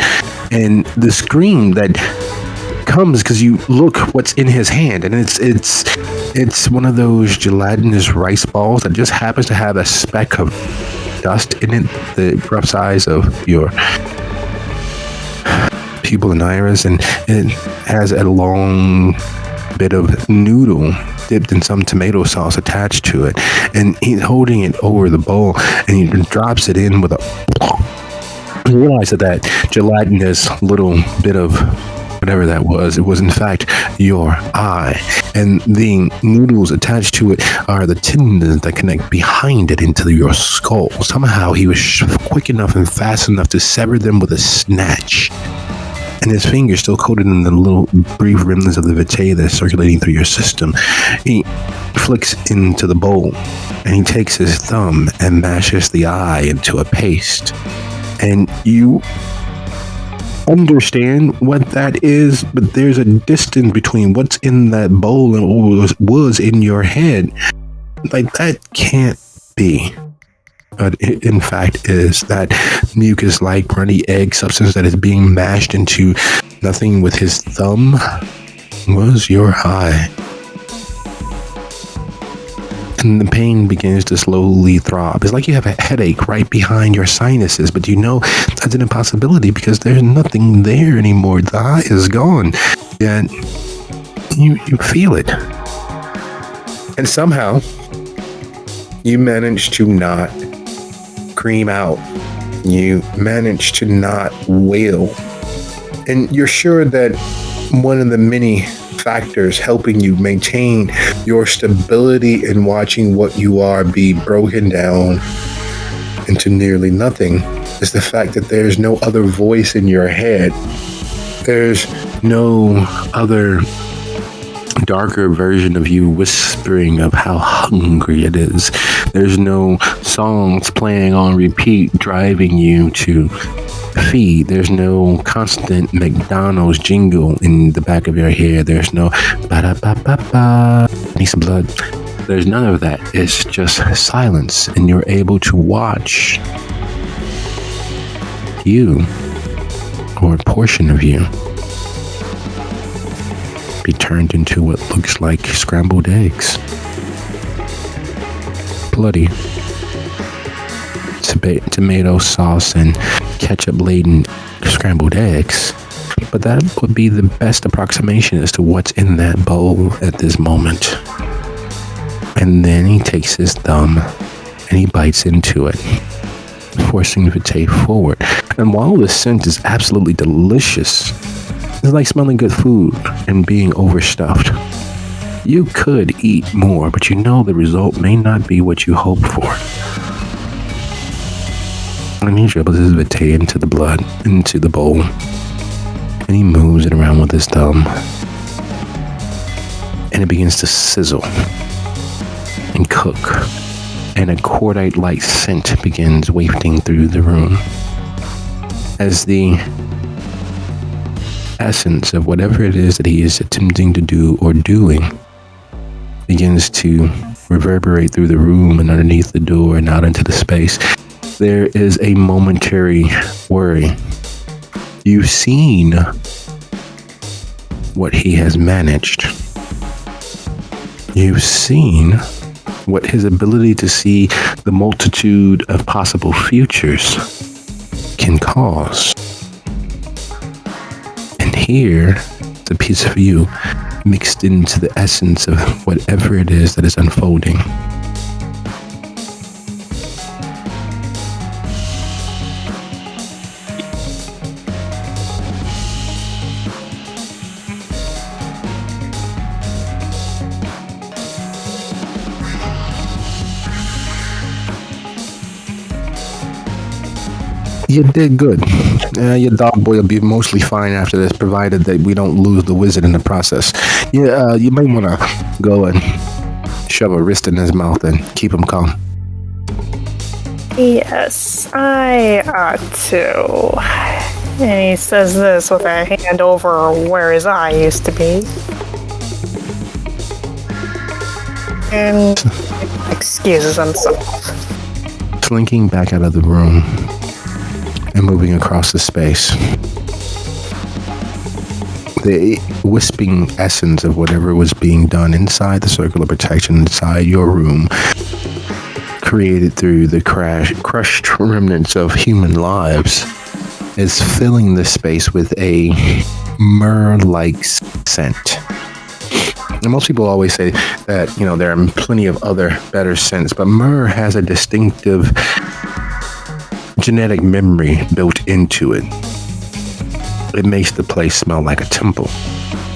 and the scream that comes because you look what's in his hand, and it's one of those gelatinous rice balls that just happens to have a speck of dust in it, the rough size of your pupil and iris, and it has a long bit of noodle dipped in some tomato sauce attached to it, and he's holding it over the bowl, and he drops it in with a. You realize that gelatinous little bit of whatever that was, it was in fact your eye. And the noodles attached to it are the tendons that connect behind it into your skull. Somehow he was quick enough and fast enough to sever them with a snatch. and his fingers still coated in the little brief remnants of the vitae that's circulating through your system. He flicks into the bowl, and he takes his thumb and mashes the eye into a paste. And you understand what that is, but there's a distance between what's in that bowl and what was in your head. Like, that can't be. But it, in fact, is that mucus-like runny egg substance that is being mashed into nothing with his thumb was your eye. And the pain begins to slowly throb. It's like you have a headache right behind your sinuses, but you know that's an impossibility because there's nothing there anymore. The eye is gone. Yet you feel it. And somehow you manage to not scream out. You manage to not wail. And you're sure that one of the many factors helping you maintain your stability in watching what you are be broken down into nearly nothing is the fact that there's no other voice in your head. There's no other darker version of you whispering of how hungry it is. There's no songs playing on repeat driving you to feed. There's no constant McDonald's jingle in the back of your head. There's no ba-da-ba-ba-ba, need some blood. There's none of that. It's just silence, and you're able to watch you, or a portion of you, be turned into what looks like scrambled eggs. Bloody tomato sauce and ketchup-laden scrambled eggs. But that would be the best approximation as to what's in that bowl at this moment. And then he takes his thumb and he bites into it, forcing the vitae forward. And while the scent is absolutely delicious, it's like smelling good food and being overstuffed. You could eat more, but you know the result may not be what you hope for. And he dribbles his vitae into the blood, into the bowl, and he moves it around with his thumb. And it begins to sizzle and cook, and a cordite-like scent begins wafting through the room as the essence of whatever it is that he is attempting to do or doing begins to reverberate through the room and underneath the door and out into the space. There is a momentary worry. You've seen what he has managed. You've seen what his ability to see the multitude of possible futures can cause. And here, it's a piece of you mixed into the essence of whatever it is that is unfolding. You did good. Your dog boy will be mostly fine after this, provided that we don't lose the wizard in the process. You might want to go and shove a wrist in his mouth and keep him calm. Yes, I ought to. And he says this with a hand over where his eye used to be. And excuses himself. Slinking back out of the room and moving across the space. The wisping essence of whatever was being done inside the circle of protection inside your room, created through the crushed remnants of human lives, is filling the space with a myrrh-like scent. And most people always say that, there are plenty of other better scents, but myrrh has a distinctive genetic memory built into it. It makes the place smell like a temple.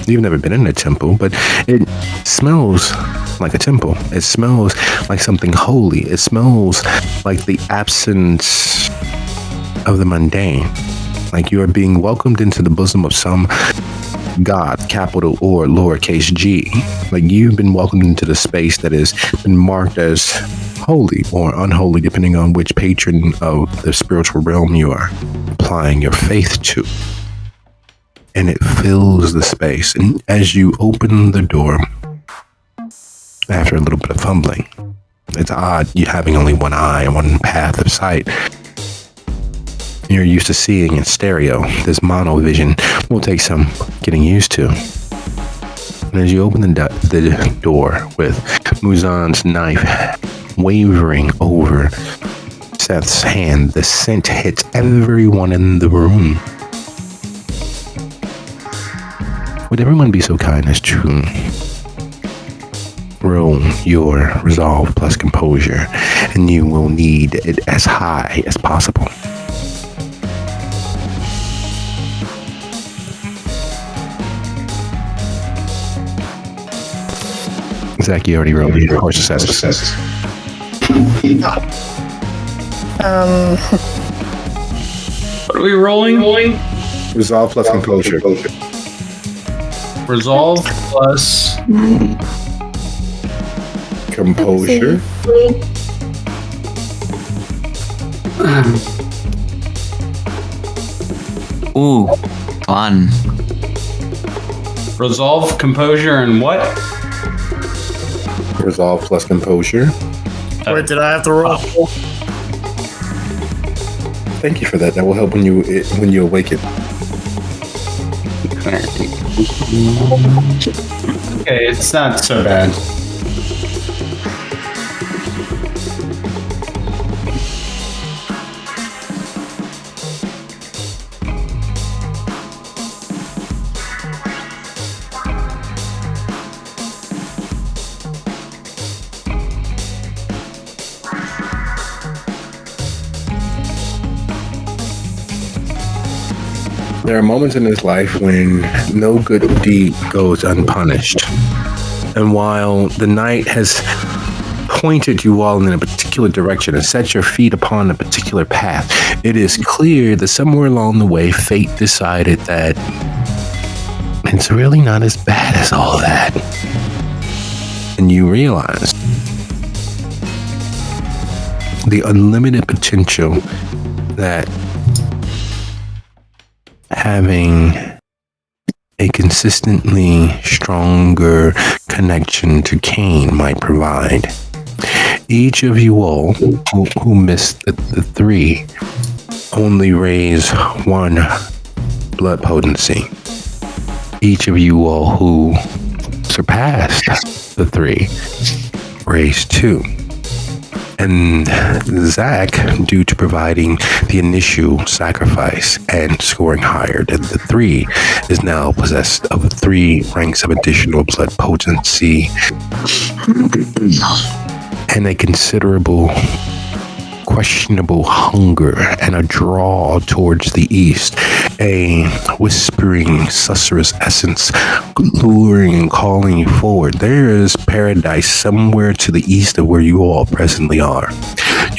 You've never been in a temple, but it smells like a temple. It smells like something holy. It smells like the absence of the mundane. like you are being welcomed into the bosom of some God, capital or lowercase g. Like you've been welcomed into the space that has been marked as holy or unholy, depending on which patron of the spiritual realm you are applying your faith to. And it fills the space. And as you open the door, after a little bit of fumbling, it's odd you having only one eye and one path of sight. You're used to seeing in stereo. This mono vision will take some getting used to. And as you open the door with Muzan's knife wavering over Seth's hand, the scent hits everyone in the room. Would everyone be so kind as to roll your resolve plus composure, and you will need it as high as possible. Zach, you already rolled your horse successes. What are we rolling? Resolve plus composure. Resolve plus Composure. Ooh, fun. resolve, composure, and what? Resolve plus composure. Wait, did I have to roll? Thank you for that. That will help when you awaken. Okay, it's not so bad. There are moments in his life when no good deed goes unpunished. And while the night has pointed you all in a particular direction and set your feet upon a particular path, it is clear that somewhere along the way, fate decided that it's really not as bad as all that. And you realize the unlimited potential that having a consistently stronger connection to Cain might provide. Each of you all who missed the three only raise one blood potency. Each of you all who surpassed the three raise two. And Zach, due to providing the initial sacrifice and scoring higher than the three, is now possessed of 3 ranks of additional blood potency and a considerable questionable hunger and a draw towards the east, a whispering susurrous essence luring and calling you forward. There is paradise somewhere to the east of where you all presently are.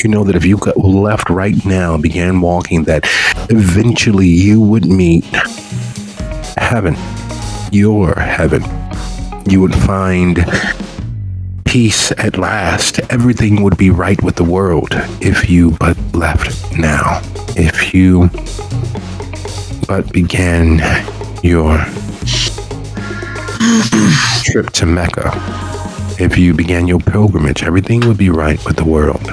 You know that if you got left right now and began walking, that eventually you would meet heaven, your heaven. You would find peace at last. Everything would be right with the world if you but left now. If you but began your trip to Mecca. If you began your pilgrimage, everything would be right with the world.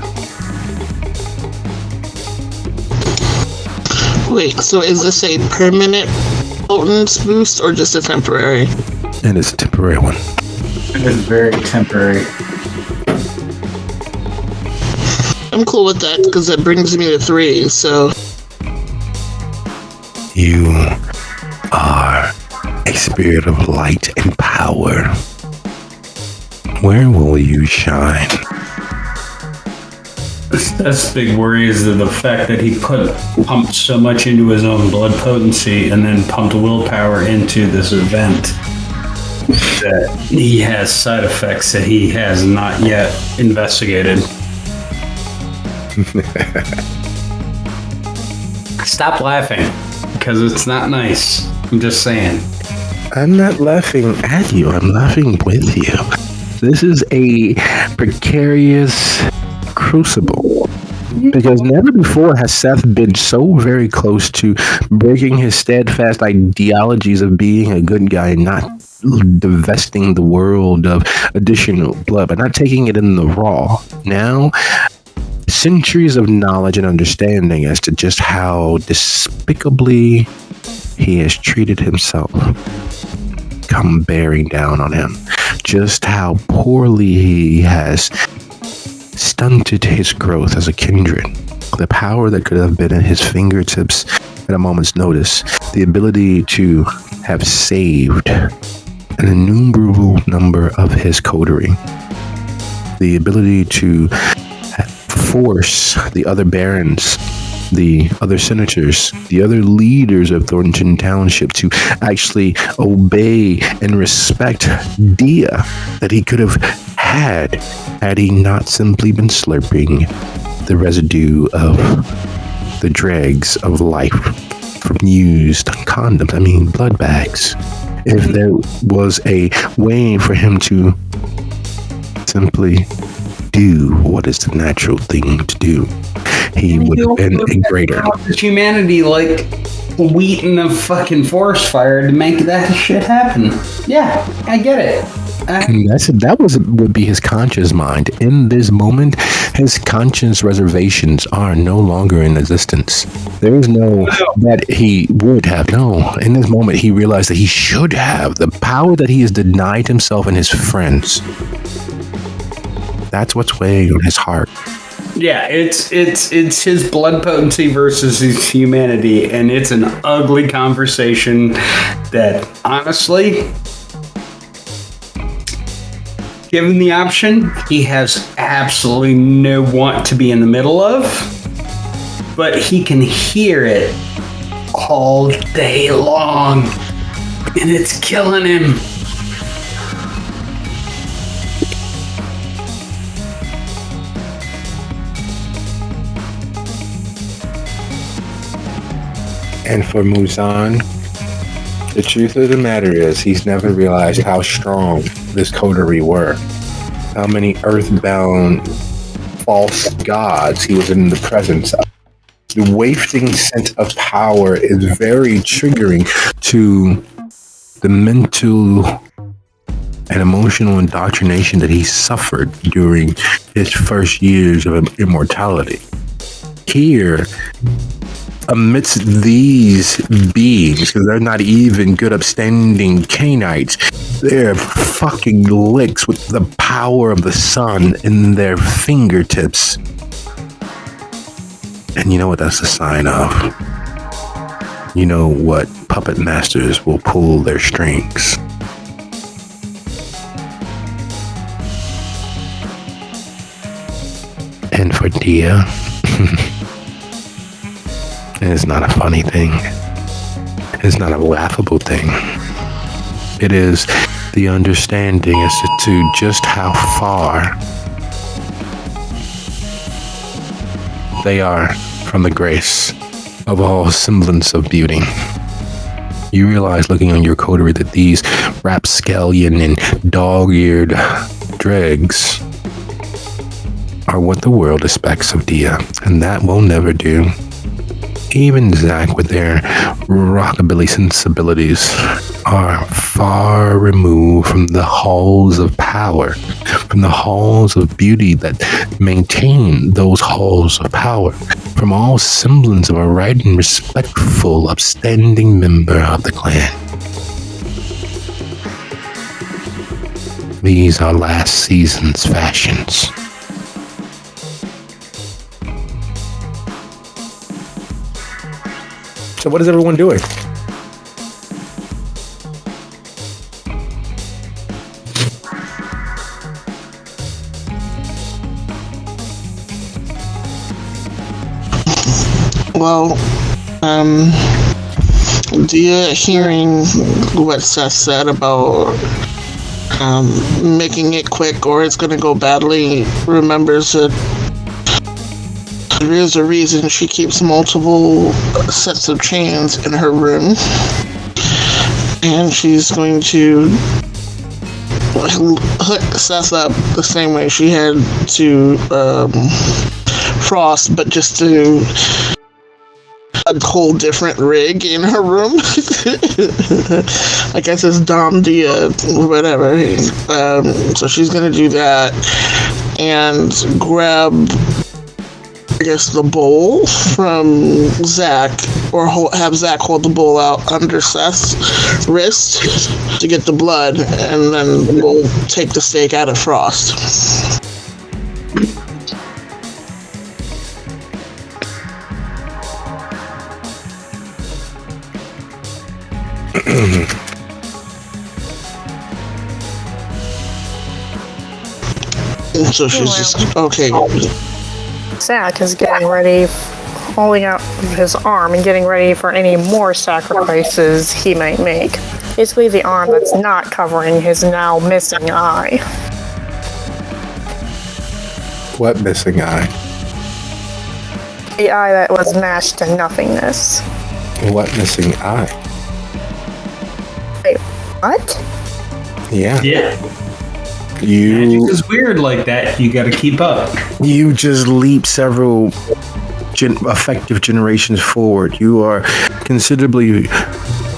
Wait, so is this a permanent potence boost or just a temporary? And it's a temporary one. It is very temporary. I'm cool with that because that brings me to 3, so. You are a spirit of light and power. Where will you shine? That's the big worry is the fact that he pumped so much into his own blood potency and then pumped willpower into this event that he has side effects that he has not yet investigated. Stop laughing. because it's not nice. I'm just saying. I'm not laughing at you. I'm laughing with you. This is a precarious crucible. Because never before has Seth been so very close to breaking his steadfast ideologies of being a good guy and not divesting the world of additional blood, but not taking it in the raw. Now, centuries of knowledge and understanding as to just how despicably he has treated himself come bearing down on him. Just how poorly he has stunted his growth as a kindred. The power that could have been at his fingertips at a moment's notice. The ability to have saved an innumerable number of his coterie. The ability to force the other barons, the other senators, the other leaders of Thornton Township to actually obey and respect Dia that he could have had he not simply been slurping the residue of the dregs of life from used condoms, blood bags. If there was a way for him to simply do what is the natural thing to do, he would have been a greater. Humanity like wheat in a fucking forest fire to make that shit happen. Yeah, I get it. And would be his conscious mind. In this moment, his conscience reservations are no longer in existence. There is no that he would have. No, in this moment, he realized that he should have the power that he has denied himself and his friends. That's what's weighing on his heart. Yeah, it's his blood potency versus his humanity, and it's an ugly conversation that, honestly, given the option, he has absolutely no want to be in the middle of, but he can hear it all day long, and it's killing him. And for Muzan, the truth of the matter is he's never realized how strong this coterie were. How many earthbound false gods he was in the presence of. The wafting scent of power is very triggering to the mental and emotional indoctrination that he suffered during his first years of immortality. Here, amidst these beings, because they're not even good upstanding Canaanites, they're fucking licks with the power of the sun in their fingertips. And you know what that's a sign of? You know what puppet masters will pull their strings. And for Dia, it's not a funny thing. It's not a laughable thing. It is the understanding as to just how far they are from the grace of all semblance of beauty. You realize looking on your coterie that these rapscallion and dog-eared dregs are what the world expects of Dia, and that will never do. Even Zach, with their rockabilly sensibilities, are far removed from the halls of power, from the halls of beauty that maintain those halls of power, from all semblance of a right and respectful, upstanding member of the clan. These are last season's fashions. So what is everyone doing? Well, Dia, hearing what Seth said about making it quick or it's going to go badly, remembers that there is a reason she keeps multiple sets of chains in her room. And she's going to hook Seth up the same way she had to Frost, but just to a whole different rig in her room. I guess it's Dom Dia, whatever. So she's gonna do that and grab, I guess, the bowl from Zach, or have Zach hold the bowl out under Seth's wrist to get the blood, and then we'll take the stake out of Frost. So she's just okay. Zach is getting ready, holding out his arm and getting ready for any more sacrifices he might make. Basically, the arm that's not covering his now missing eye. What missing eye? The eye that was mashed to nothingness. What missing eye? Wait, what? Yeah. Yeah. You Magic is weird like that. You gotta keep up. You just leap several effective generations forward. You are considerably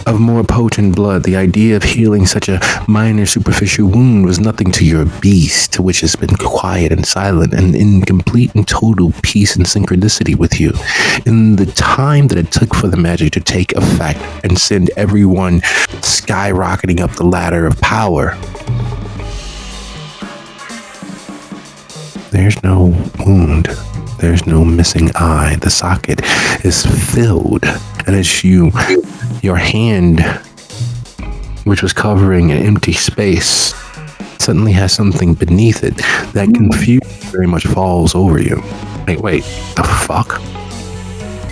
of more potent blood. The idea of healing such a minor superficial wound was nothing to your beast, which has been quiet and silent and in complete and total peace and synchronicity with you. In the time that it took for the magic to take effect and send everyone skyrocketing up the ladder of power, there's no wound. There's no missing eye. The socket is filled. And as your hand, which was covering an empty space, suddenly has something beneath it, that confusion very much falls over you. Wait, the fuck?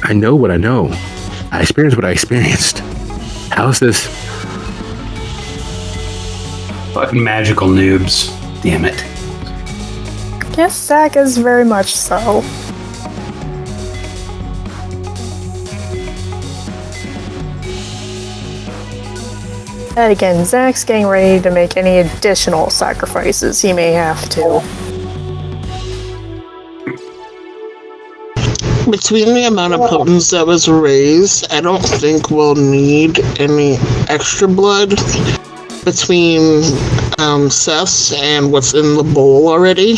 I know what I know. I experienced what I experienced. How's this? Fucking magical noobs. Damn it. Yes, Zach is very much so. And again, Zach's getting ready to make any additional sacrifices he may have to. Between the amount of potence that was raised, I don't think we'll need any extra blood between Seth's and what's in the bowl already.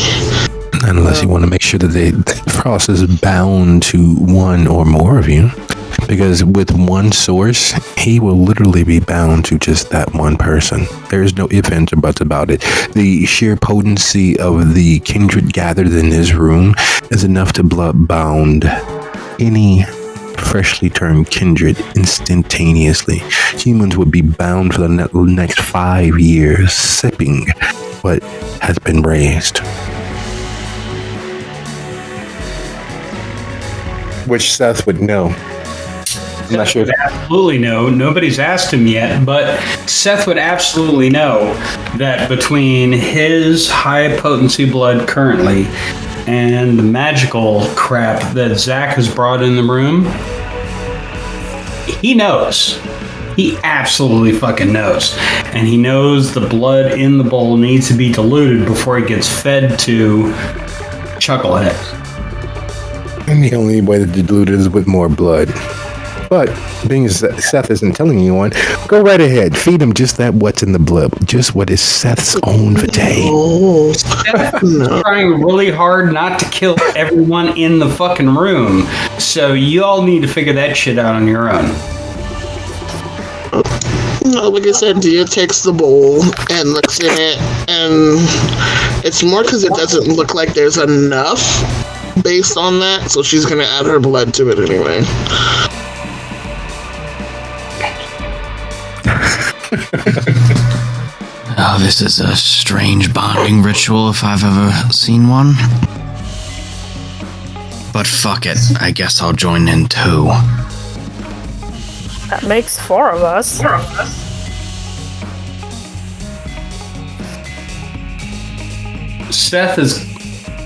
Unless you want to make sure that Frost is bound to one or more of you. Because with one source, he will literally be bound to just that one person. There is no ifs, ands, or buts about it. The sheer potency of the kindred gathered in his room is enough to blood-bound any freshly turned kindred instantaneously. Humans would be bound for the next 5 years, sipping what has been raised. Which Seth would know. I'm not sure. Absolutely no. Nobody's asked him yet, but Seth would absolutely know that between his high potency blood currently and the magical crap that Zach has brought in the room, he knows. He absolutely fucking knows. And he knows the blood in the bowl needs to be diluted before it gets fed to Chucklehead. And the only way to dilute it is with more blood. But being as Seth isn't telling anyone, go right ahead. Feed him just that what's in the blood. Just what is Seth's own vitae. Oh, Seth is trying really hard not to kill everyone in the fucking room. So you all need to figure that shit out on your own. no, like I said, Dia takes the bowl and looks in it, and it's more because it doesn't look like there's enough based on that, so she's gonna add her blood to it anyway. Oh, this is a strange bonding ritual if I've ever seen one. But fuck it, I guess I'll join in too. That makes 4 of us. Seth is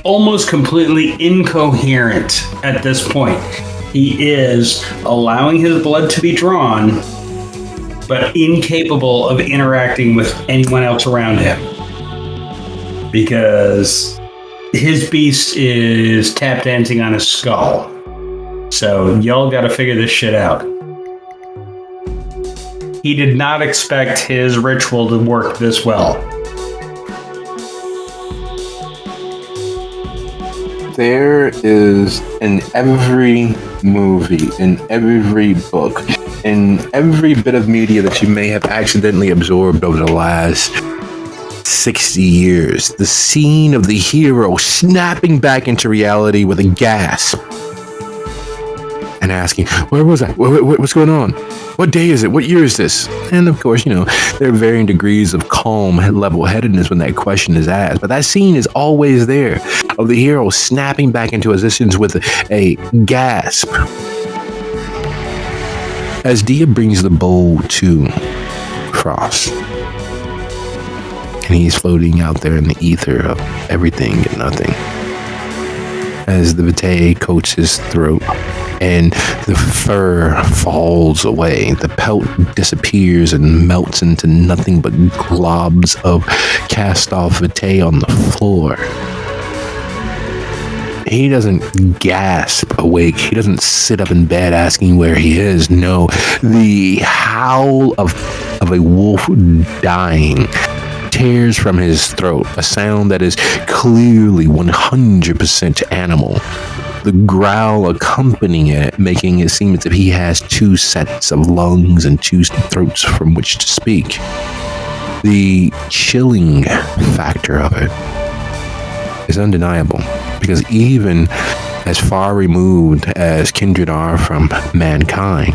almost completely incoherent at this point. He is allowing his blood to be drawn, but incapable of interacting with anyone else around him. Because his beast is tap dancing on his skull. So y'all gotta figure this shit out. He did not expect his ritual to work this well. There is in every movie, in every book, in every bit of media that you may have accidentally absorbed over the last 60 years, the scene of the hero snapping back into reality with a gasp and asking, where was I? What's going on? What day is it? What year is this? And of course, there are varying degrees of calm level-headedness when that question is asked. But that scene is always there of the hero snapping back into existence with a gasp. As Dia brings the bowl to Frost, and he's floating out there in the ether of everything and nothing, as the vitae coats his throat and the fur falls away, the pelt disappears and melts into nothing but globs of cast-off vitae on the floor. He doesn't gasp awake. He doesn't sit up in bed asking where he is. No, the howl of a wolf dying tears from his throat, a sound that is clearly 100% animal. The growl accompanying it, making it seem as if he has two sets of lungs and two throats from which to speak. The chilling factor of it is undeniable, because even as far removed as kindred are from mankind,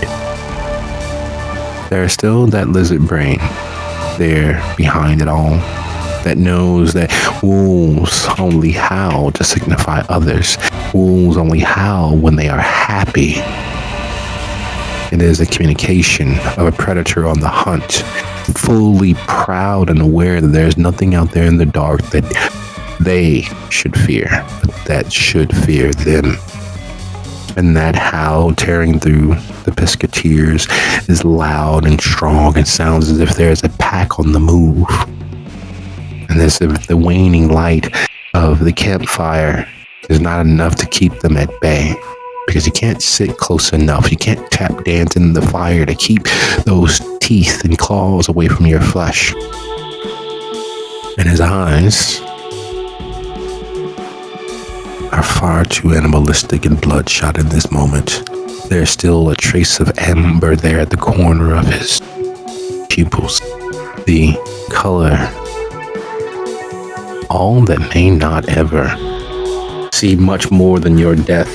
there is still that lizard brain there behind it all, that knows that wolves only howl to signify others. Wolves only howl when they are happy. It is a communication of a predator on the hunt, fully proud and aware that there's nothing out there in the dark that they should fear, but that should fear them. And that howl tearing through the Piscateers is loud and strong and sounds as if there's a pack on the move. And as if the waning light of the campfire is not enough to keep them at bay, because you can't sit close enough. You can't tap dance in the fire to keep those teeth and claws away from your flesh. And his eyes are far too animalistic and bloodshot in this moment. There's still a trace of amber there at the corner of his pupils. The color, all that may not ever see much more than your death.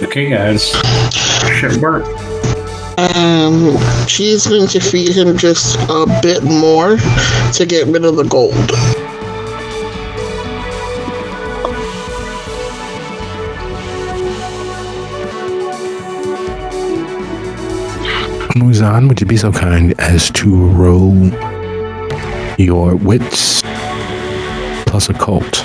Okay, guys. Should work. She's going to feed him just a bit more to get rid of the gold. Muzan, would you be so kind as to roll your wits plus occult?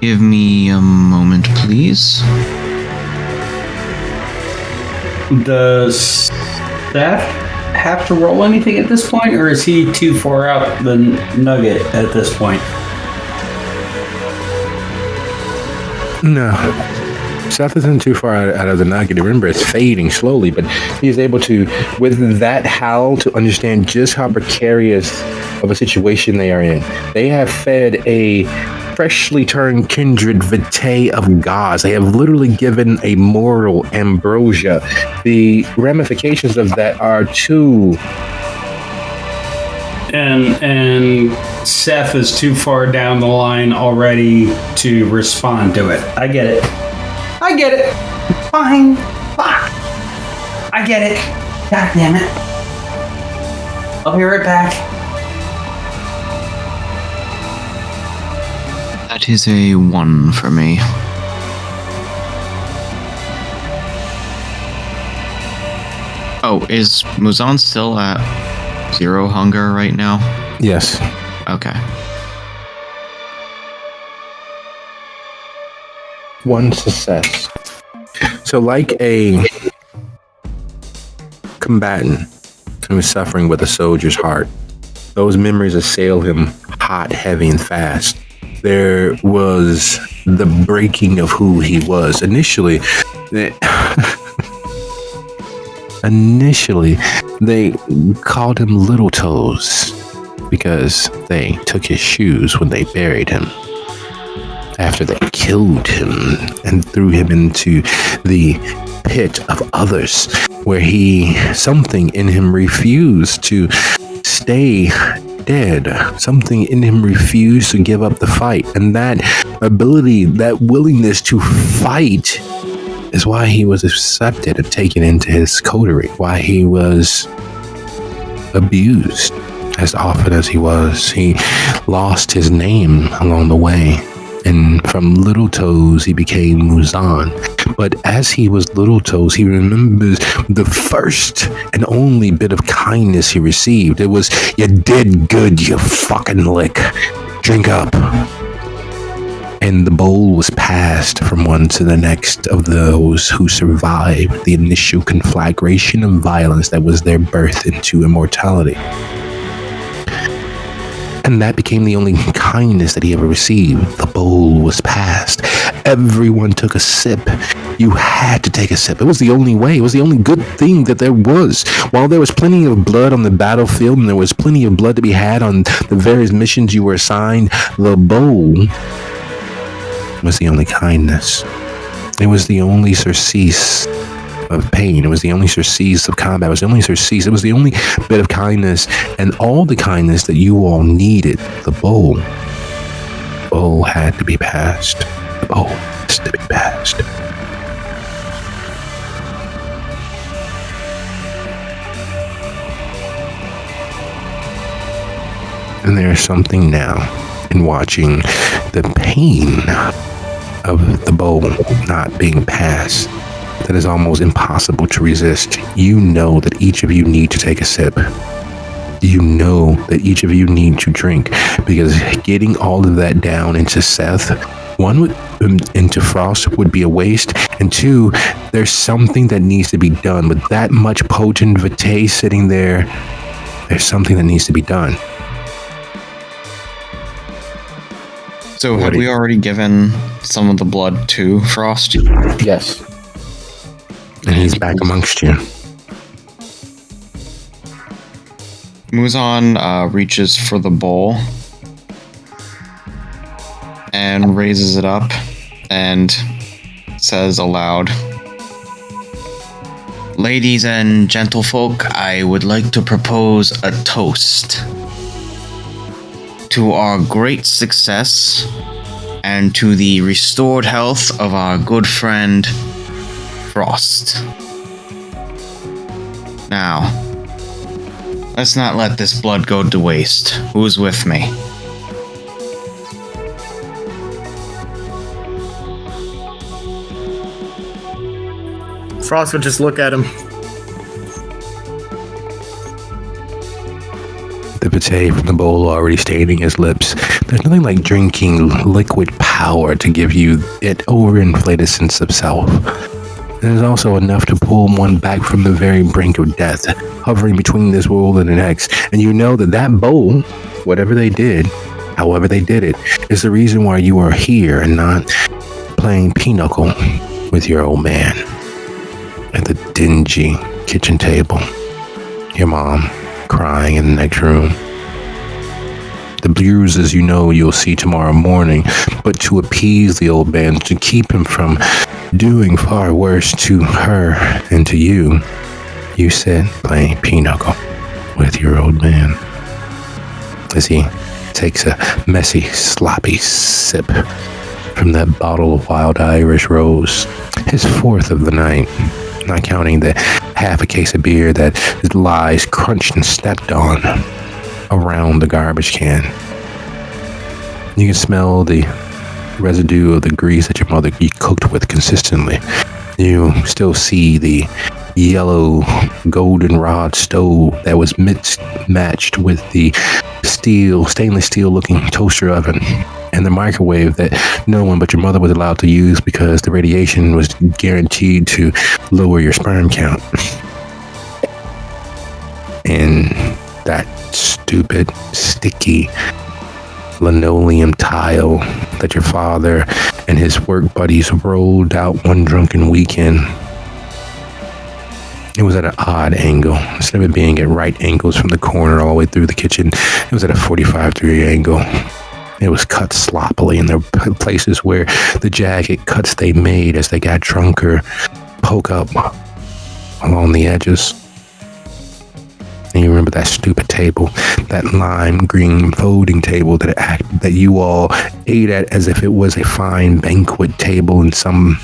Give me a moment, please. Does Seth have to roll anything at this point, or is he too far out the nugget at this point? No. Seth isn't too far out of the nugget. Remember, it's fading slowly, but he's able to, with that howl, to understand just how precarious of a situation they are in. They have fed a freshly turned kindred vitae of gods. They have literally given a mortal ambrosia. The ramifications of that are too... And Seth is too far down the line already to respond to it. I get it. Fine. Fuck. I get it. God damn it. I'll be right back. That is a 1 for me. Oh, is Muzan still at 0 hunger right now? Yes. Okay. 1 success. So, like a combatant who is suffering with a soldier's heart, those memories assail him hot, heavy, and fast. There was the breaking of who he was. Initially, they called him Little Toes because they took his shoes when they buried him. After they killed him and threw him into the pit of others, where something in him refused to stay dead. Something in him refused to give up the fight. And that ability, that willingness to fight, is why he was accepted and taken into his coterie, why he was abused as often as he was. He lost his name along the way. And from Little Toes, he became Muzan. But as he was Little Toes, he remembers the first and only bit of kindness he received. It was, "You did good, you fucking lick. Drink up." And the bowl was passed from one to the next of those who survived the initial conflagration of violence that was their birth into immortality. And that became the only kindness that he ever received. The bowl was passed. Everyone took a sip. You had to take a sip. It was the only way. It was the only good thing that there was. While there was plenty of blood on the battlefield and there was plenty of blood to be had on the various missions you were assigned, the bowl was the only kindness. It was the only surcease of pain. It was the only surcease of combat. It was the only surcease. It was the only bit of kindness and all the kindness that you all needed. The bowl. The bowl had to be passed. The bowl has to be passed. And there's something now in watching the pain of the bowl not being passed that is almost impossible to resist. You know that each of you need to take a sip. You know that each of you need to drink, because getting all of that down into Seth, one, into Frost would be a waste, and 2, there's something that needs to be done. With that much potent vitae sitting there, there's something that needs to be done. So have we already given some of the blood to Frost? Yes. And he's back amongst you. Muzan reaches for the bowl and raises it up and says aloud, "Ladies and gentlefolk, I would like to propose a toast to our great success and to the restored health of our good friend Frost. Now, let's not let this blood go to waste. Who's with me?" Frost would just look at him. The vitae from the bowl already staining his lips. There's nothing like drinking liquid power to give you an overinflated sense of self. There's also enough to pull one back from the very brink of death, hovering between this world and the next. And you know that that bowl, whatever they did, however they did it, is the reason why you are here and not playing pinochle with your old man at the dingy kitchen table. Your mom crying in the next room. The bruises you know you'll see tomorrow morning, but to appease the old man, to keep him from doing far worse to her and to you, you sit playing pinochle with your old man as he takes a messy, sloppy sip from that bottle of wild Irish rose, his 4th of the night, not counting the half a case of beer that lies crunched and stepped on around the garbage can. You can smell the residue of the grease that your mother cooked with consistently. You still see the yellow goldenrod stove that was matched with the stainless steel looking toaster oven, and the microwave that no one but your mother was allowed to use because the radiation was guaranteed to lower your sperm count. And that stupid, sticky linoleum tile that your father and his work buddies rolled out one drunken weekend. It was at an odd angle. Instead of it being at right angles from the corner all the way through the kitchen, it was at a 45-degree angle. It was cut sloppily, and there were places where the jagged cuts they made as they got drunker poke up along the edges. And you remember that stupid table, that lime green folding table that you all ate at as if it was a fine banquet table in some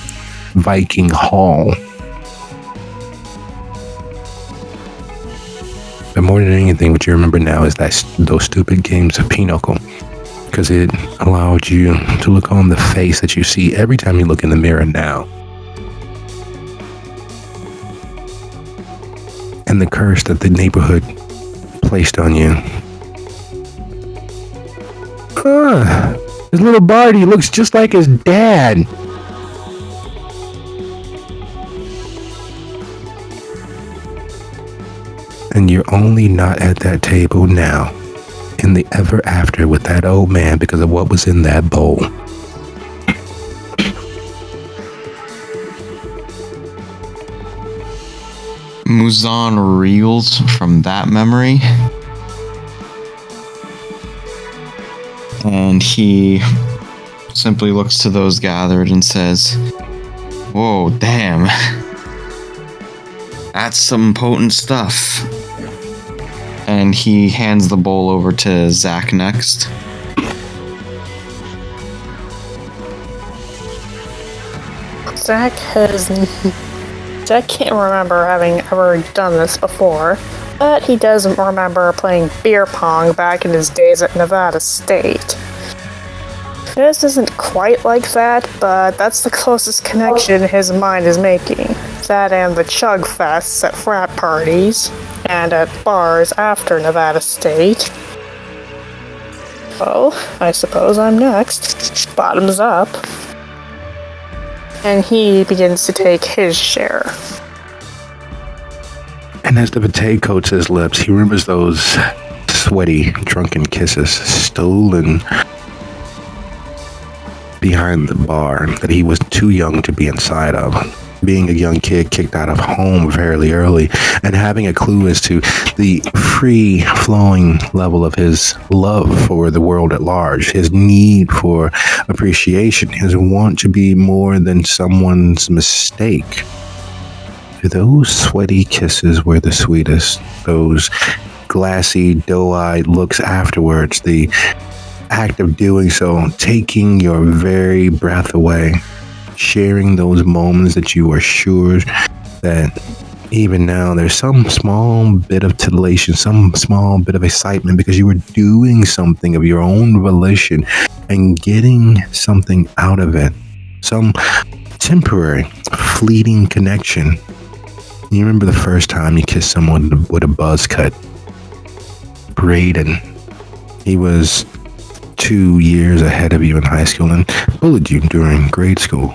Viking hall. But more than anything, what you remember now is those stupid games of Pinochle, because it allowed you to look on the face that you see every time you look in the mirror now. And the curse that the neighborhood placed on you. His little Barty looks just like his dad. And you're only not at that table now, in the ever after with that old man, because of what was in that bowl. Muzan reels from that memory, and he simply looks to those gathered and says, "Whoa, damn. That's some potent stuff." And he hands the bowl over to Zach next. Zach can't remember having ever done this before, but he does remember playing beer pong back in his days at Nevada State. This isn't quite like that, but that's the closest connection his mind is making. That and the chug fests at frat parties, and at bars after Nevada State. Well, I suppose I'm next. Bottoms up. And he begins to take his share. And as the potato coats his lips, he remembers those sweaty, drunken kisses stolen behind the bar that he was too young to be inside of. Being a young kid kicked out of home fairly early, and having a clue as to the free-flowing level of his love for the world at large, his need for appreciation, his want to be more than someone's mistake. Those sweaty kisses were the sweetest. Those glassy, doe-eyed looks afterwards, the act of doing so, taking your very breath away, sharing those moments that you are sure that even now there's some small bit of titillation, some small bit of excitement because you were doing something of your own volition and getting something out of it. Some temporary, fleeting connection. You remember the first time you kissed someone with a buzz cut? Braden. He was 2 years ahead of you in high school and bullied you during grade school.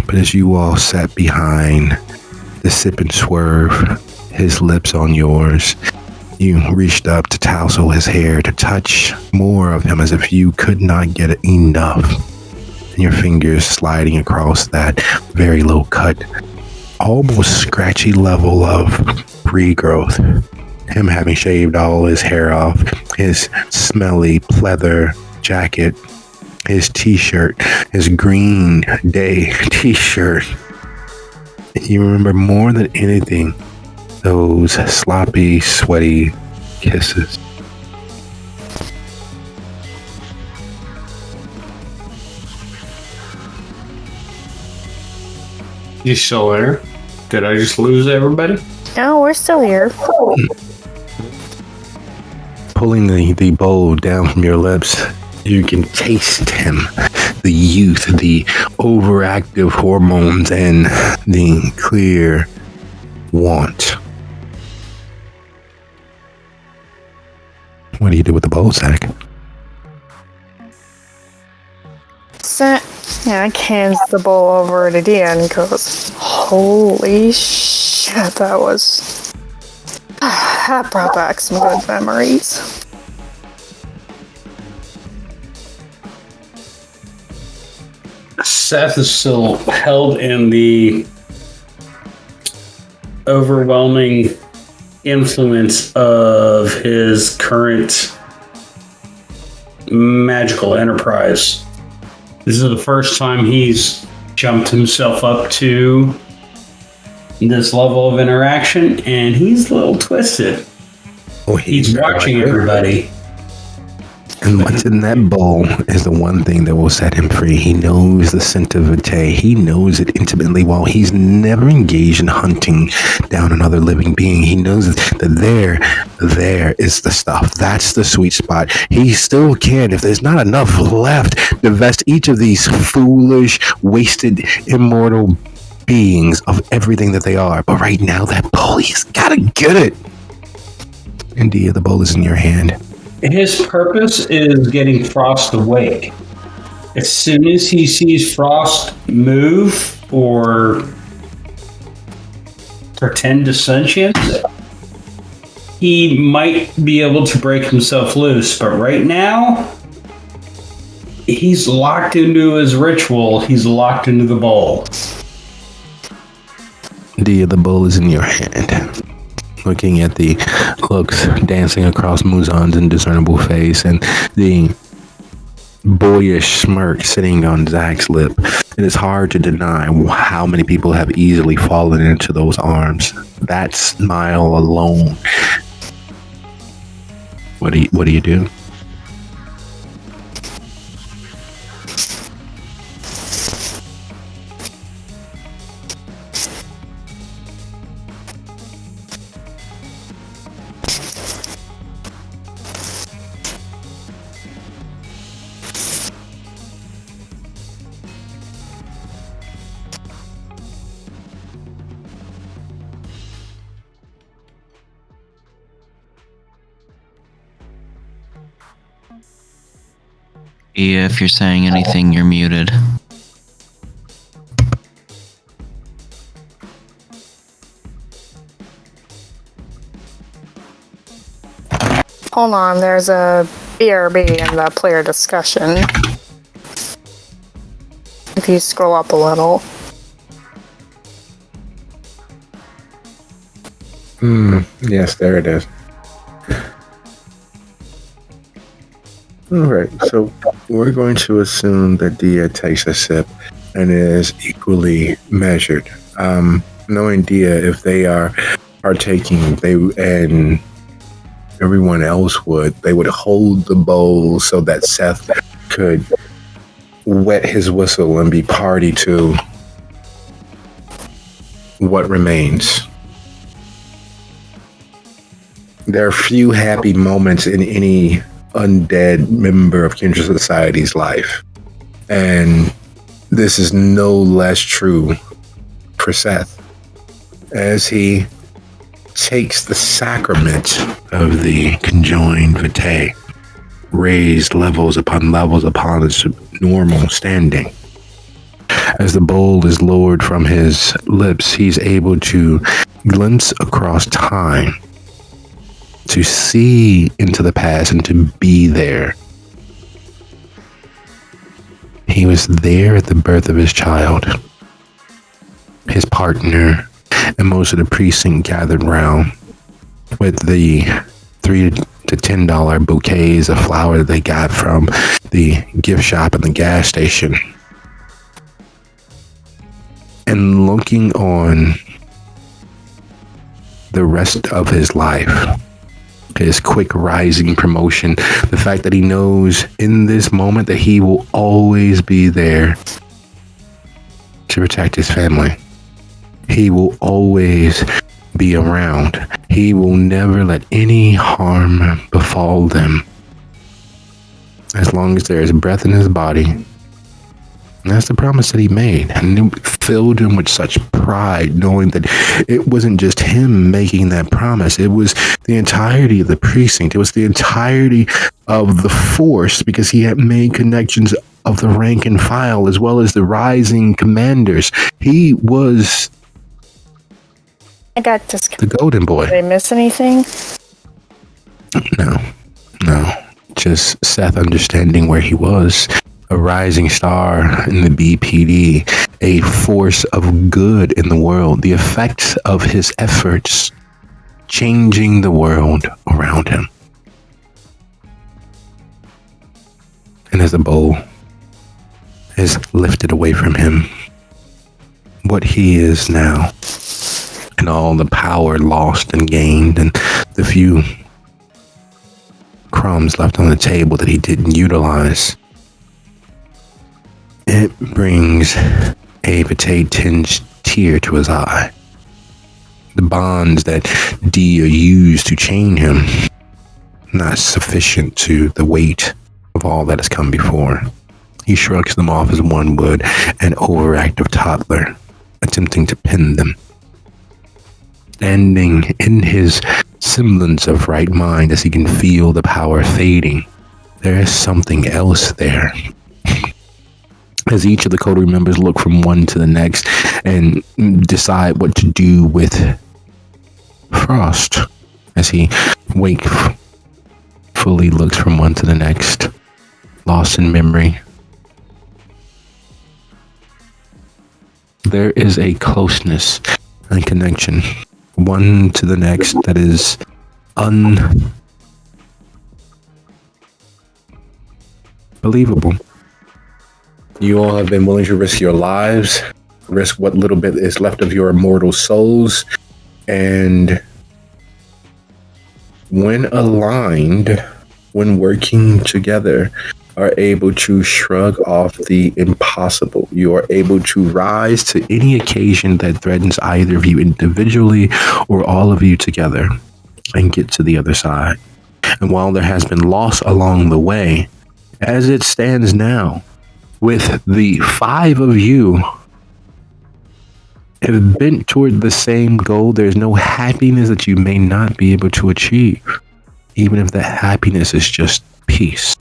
But as you all sat behind the sip and swerve, his lips on yours, you reached up to tousle his hair, to touch more of him as if you could not get enough. And your fingers sliding across that very low cut, almost scratchy level of regrowth. Him having shaved all his hair off, his smelly pleather jacket, his t-shirt, his Green Day t-shirt. You remember more than anything those sloppy, sweaty kisses. You still there? Did I just lose everybody? No, we're still here. Pulling the bowl down from your lips, you can taste him. The youth, the overactive hormones, and the clear want. What do you do with the bowl, Zach? Zach hands the bowl over to Dia and goes, "Holy shit, that brought back some good memories." Seth is still held in the overwhelming influence of his current magical enterprise. This is the first time he's jumped himself up to this level of interaction, and he's a little twisted. Oh, He's watching everybody. And what's in that bowl is the one thing that will set him free. He knows the scent of vitae. He knows it intimately. While he's never engaged in hunting down another living being, he knows that there is the stuff. That's the sweet spot. He still can, if there's not enough left, divest each of these foolish, wasted, immortal beings of everything that they are. But right now, that bowl, he's got to get it. India, the bowl is in your hand. His purpose is getting Frost awake. As soon as he sees Frost move or pretend to sentience, he might be able to break himself loose. But right now, he's locked into his ritual. He's locked into the bowl. Dia, the bowl is in your hand. Looking at the looks dancing across Muzan's indiscernible face and the boyish smirk sitting on Zach's lip, it is hard to deny how many people have easily fallen into those arms. That smile alone. What do you do? If you're saying anything, you're muted. Hold on, there's a BRB in the player discussion. If you scroll up a little. Yes, there it is. Alright, so we're going to assume that Dia takes a sip and is equally measured. Knowing Dia, if they are partaking, and everyone else they would hold the bowl so that Seth could wet his whistle and be party to what remains. There are few happy moments in any undead member of Kindred Society's life, and this is no less true for Seth, as he takes the sacrament of the conjoined vitae, raised levels upon its normal standing. As the bowl is lowered from his lips, he's able to glimpse across time, to see into the past and to be there. He was there at the birth of his child. His partner and most of the precinct gathered round with the $3 to $10 bouquets of flowers that they got from the gift shop and the gas station. And looking on the rest of his life, his quick rising promotion, the fact that he knows in this moment that he will always be there to protect his family. He will always be around. He will never let any harm befall them. As long as there is breath in his body, And that's the promise that he made. And it filled him with such pride, knowing that it wasn't just him making that promise. It was the entirety of the precinct. It was the entirety of the force, because he had made connections of the rank and file as well as the rising commanders. He was I got this. the golden boy. Did I miss anything? No. Just Seth understanding where he was. A rising star in the BPD, a force of good in the world, the effects of his efforts changing the world around him. And as the bowl is lifted away from him, what he is now, and all the power lost and gained, and the few crumbs left on the table that he didn't utilize, it brings a potato-tinged tear to his eye. The bonds that Dia used to chain him, not sufficient to the weight of all that has come before. He shrugs them off as one would an overactive toddler, attempting to pin them. Standing in his semblance of right mind as he can feel the power fading, there is something else there. As each of the coterie members look from one to the next and decide what to do with Frost, as he wakefully looks from one to the next, lost in memory. There is a closeness and connection, one to the next, that is unbelievable. You all have been willing to risk your lives, risk what little bit is left of your immortal souls, and when aligned, when working together, are able to shrug off the impossible. You are able to rise to any occasion that threatens either of you individually or all of you together and get to the other side. And while there has been loss along the way, as it stands now, with the 5 of you have bent toward the same goal, there's no happiness that you may not be able to achieve, even if that happiness is just peace.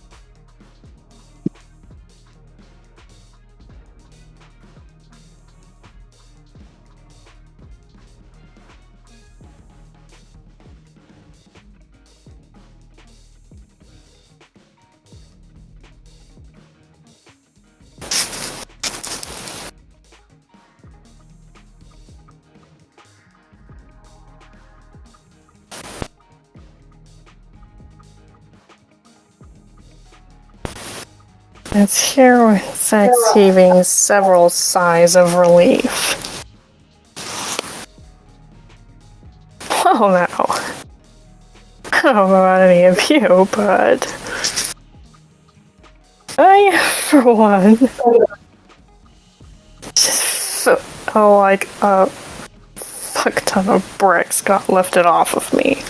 It's here with Zach's heaving several sighs of relief. Well, now, I don't know about any of you, but I, for one, just feel like a fuck ton of bricks got lifted off of me.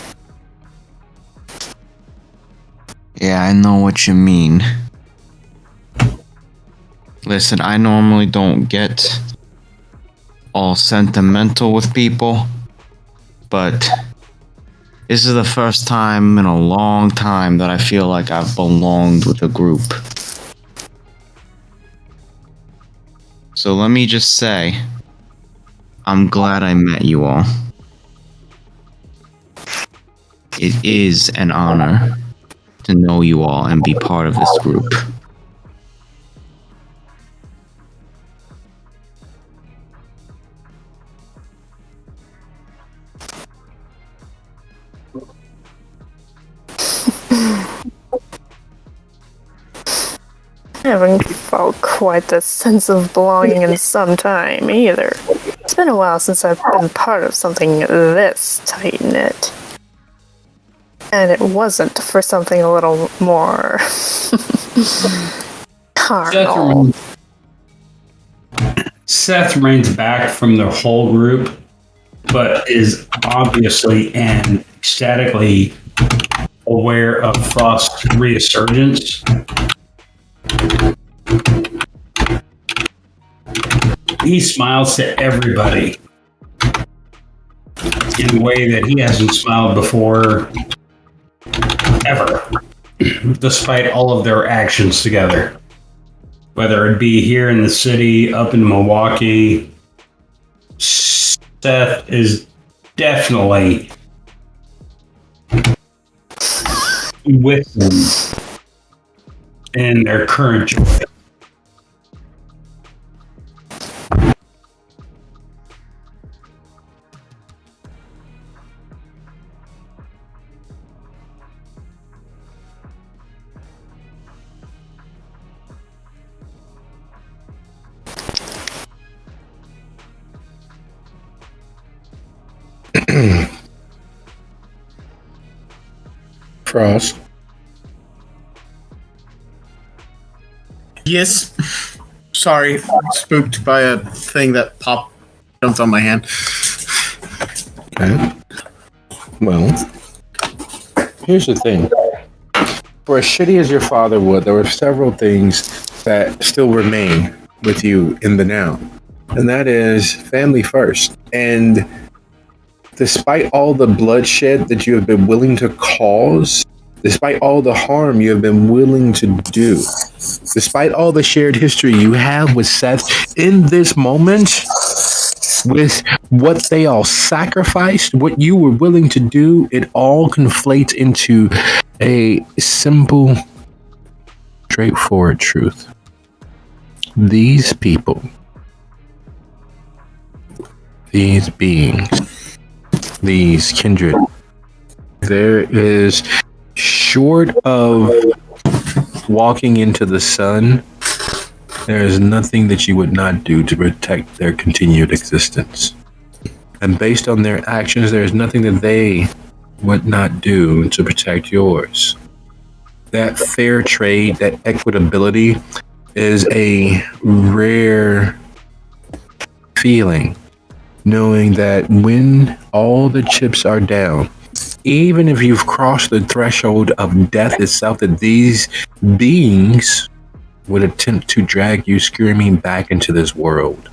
Yeah, I know what you mean. Listen, I normally don't get all sentimental with people, but this is the first time in a long time that I feel like I've belonged with a group. So let me just say, I'm glad I met you all. It is an honor to know you all and be part of this group. I haven't felt quite the sense of belonging in some time either. It's been a while since I've been part of something this tight-knit. And it wasn't for something a little more carnal. Seth reigns back from the whole group, but is obviously and ecstatically aware of Frost's resurgence. he smiles to everybody in a way that he hasn't smiled before, ever, despite all of their actions together. Whether it be here in the city, up in Milwaukee, Seth is definitely with them in their current joy. Frost. Yes. Sorry, spooked by a thing that jumped on my hand. Okay. Well, here's the thing. For as shitty as your father would, there were several things that still remain with you in the now. And that is family first. And despite all the bloodshed that you have been willing to cause, despite all the harm you have been willing to do, despite all the shared history you have with Seth, in this moment, with what they all sacrificed, what you were willing to do, it all conflates into a simple, straightforward truth. These people, these beings, these kindred, there is, short of walking into the sun, there is nothing that you would not do to protect their continued existence. And based on their actions, there is nothing that they would not do to protect yours. That fair trade, that equitability is a rare feeling, knowing that when all the chips are down, even if you've crossed the threshold of death itself, that these beings would attempt to drag you screaming back into this world.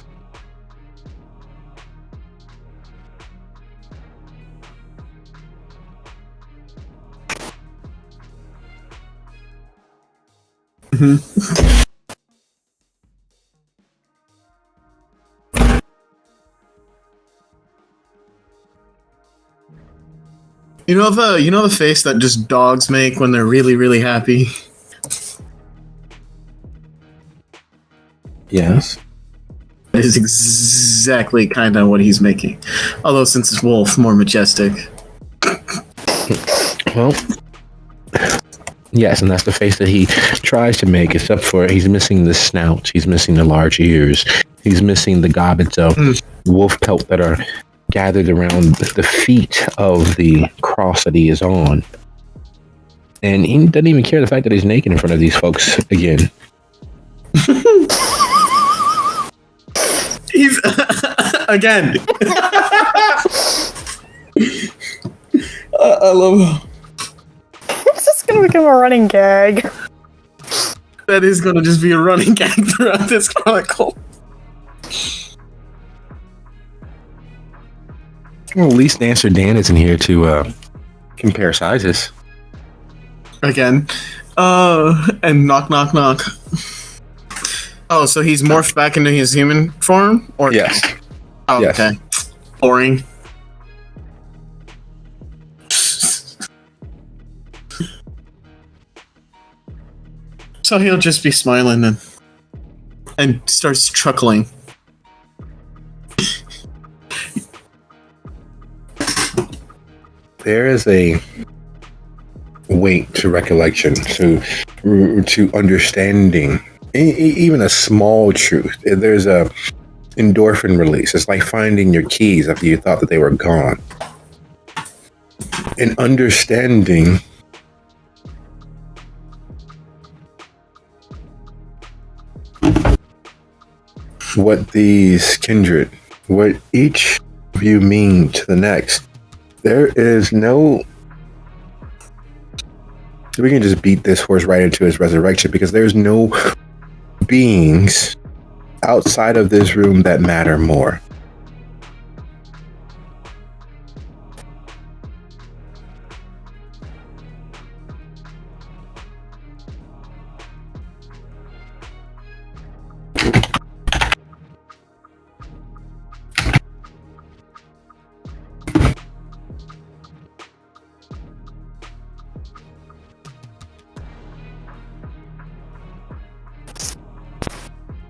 You know the face that just dogs make when they're really, really happy? Yes. That is exactly kind of what he's making. Although since it's wolf, more majestic. Well, yes, and that's the face that he tries to make, except for he's missing the snout, he's missing the large ears, he's missing the gobbets of wolf pelt that are gathered around the feet of the cross that he is on. And he doesn't even care the fact that he's naked in front of these folks again. He's again. I love. It's just gonna become a running gag. That is gonna just be a running gag throughout this chronicle. Well, at least Dancer Dan isn't here to compare sizes. Again. And knock, knock, knock. Oh, so he's morphed back into his human form? Or Yes. Oh, Yes. okay. Boring. So he'll just be smiling and starts chuckling. There is a weight to recollection, to understanding, even a small truth. There's a endorphin release. It's like finding your keys after you thought that they were gone. And understanding what these kindred, what each of you mean to the next. There is no... We can just beat this horse right into his resurrection, because there's no beings outside of this room that matter more?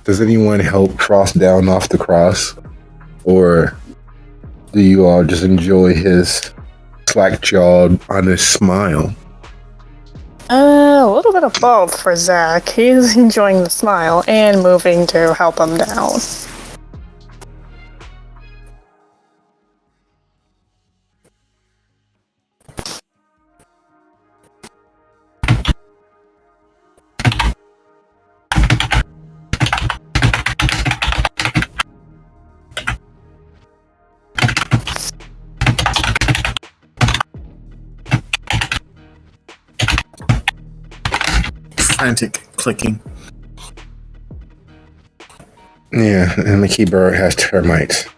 Does anyone help Frost down off the cross? Or do you all just enjoy his slack-jawed, honest smile? A little bit of both for Zach. He's enjoying the smile and moving to help him down. Frantic clicking. Yeah, and the keyboard has termites.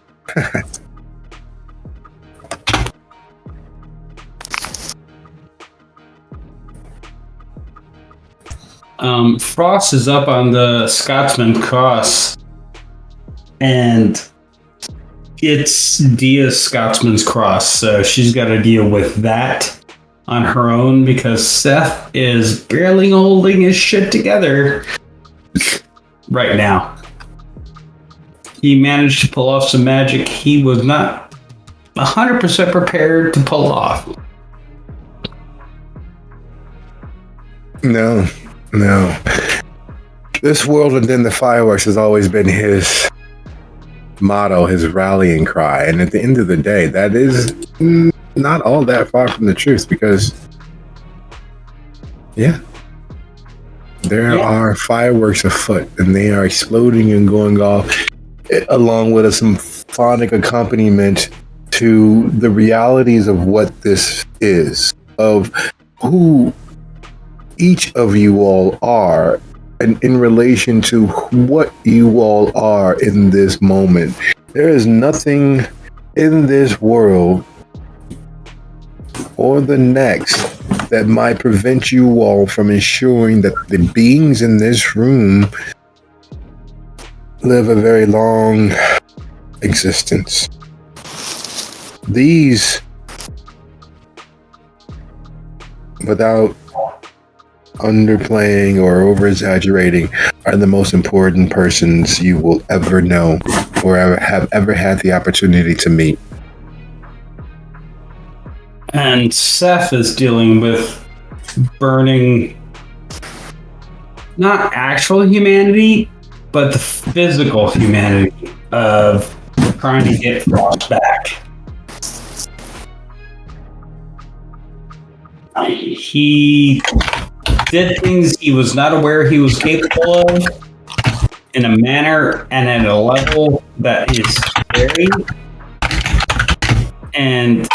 Frost is up on the Scotsman cross, and it's Dia's Scotsman's cross, so she's got to deal with that on her own because Seth is barely holding his shit together right now. He managed to pull off some magic he was not 100% prepared to pull off. No. This world and then the fireworks has always been his motto, his rallying cry. And at the end of the day, that is not all that far from the truth because, there are fireworks afoot and they are exploding and going off along with a symphonic accompaniment to the realities of what this is, of who each of you all are, and in relation to what you all are in this moment. There is nothing in this world or the next that might prevent you all from ensuring that the beings in this room live a very long existence. These, without underplaying or over-exaggerating, are the most important persons you will ever know or have ever had the opportunity to meet. And Seth is dealing with burning not actual humanity, but the physical humanity of trying to get Frost back. He did things he was not aware he was capable of in a manner and at a level that is scary. And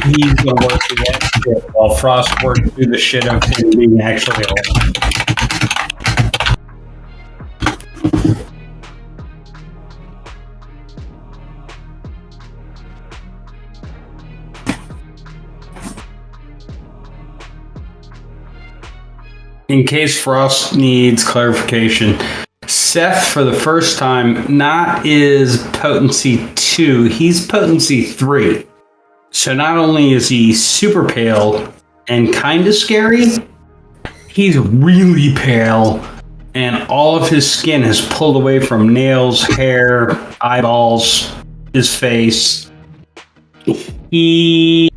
he's going to work through that shit while Frost works through the shit of him being actually alive. In case Frost needs clarification, Seth, for the first time, not is potency 2, he's potency 3. So not only is he super pale and kind of scary, he's really pale and all of his skin has pulled away from nails, hair, eyeballs, his face. He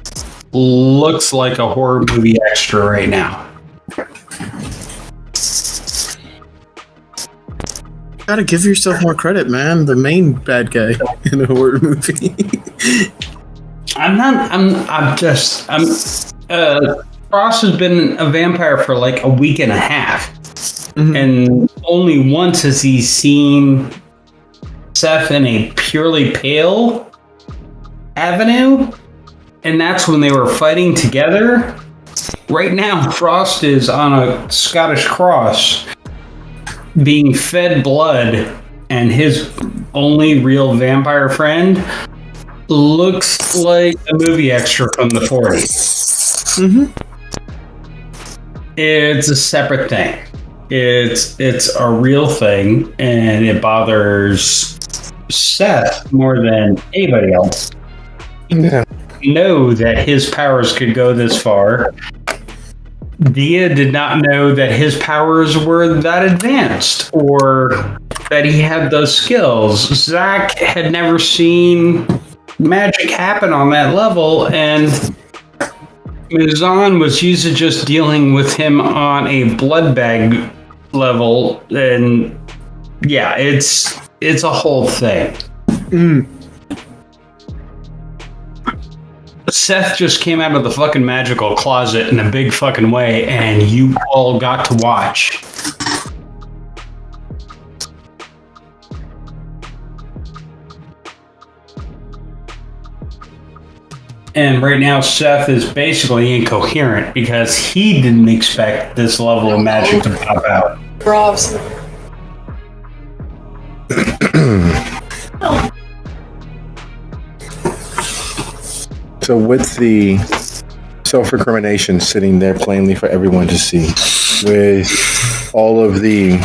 looks like a horror movie extra right now. Gotta give yourself more credit, man. The main bad guy in a horror movie. Frost has been a vampire for like a week and a half. Mm-hmm. And only once has he seen Seth in a purely pale avenue. And that's when they were fighting together. Right now, Frost is on a Scottish cross being fed blood and his only real vampire friend looks like a movie extra from the 40s. Mm-hmm. It's a separate thing. It's a real thing, and it bothers Seth more than anybody else. Yeah. Know that his powers could go this far. Dia did not know that his powers were that advanced or that he had those skills. Zach had never seen magic happen on that level, and Muzan was used to just dealing with him on a blood bag level, and yeah, it's a whole thing. Seth just came out of the fucking magical closet in a big fucking way, and you all got to watch. And right now, Seth is basically incoherent because he didn't expect this level of magic to pop out. Bravs. So with the self-recrimination sitting there plainly for everyone to see, with all of the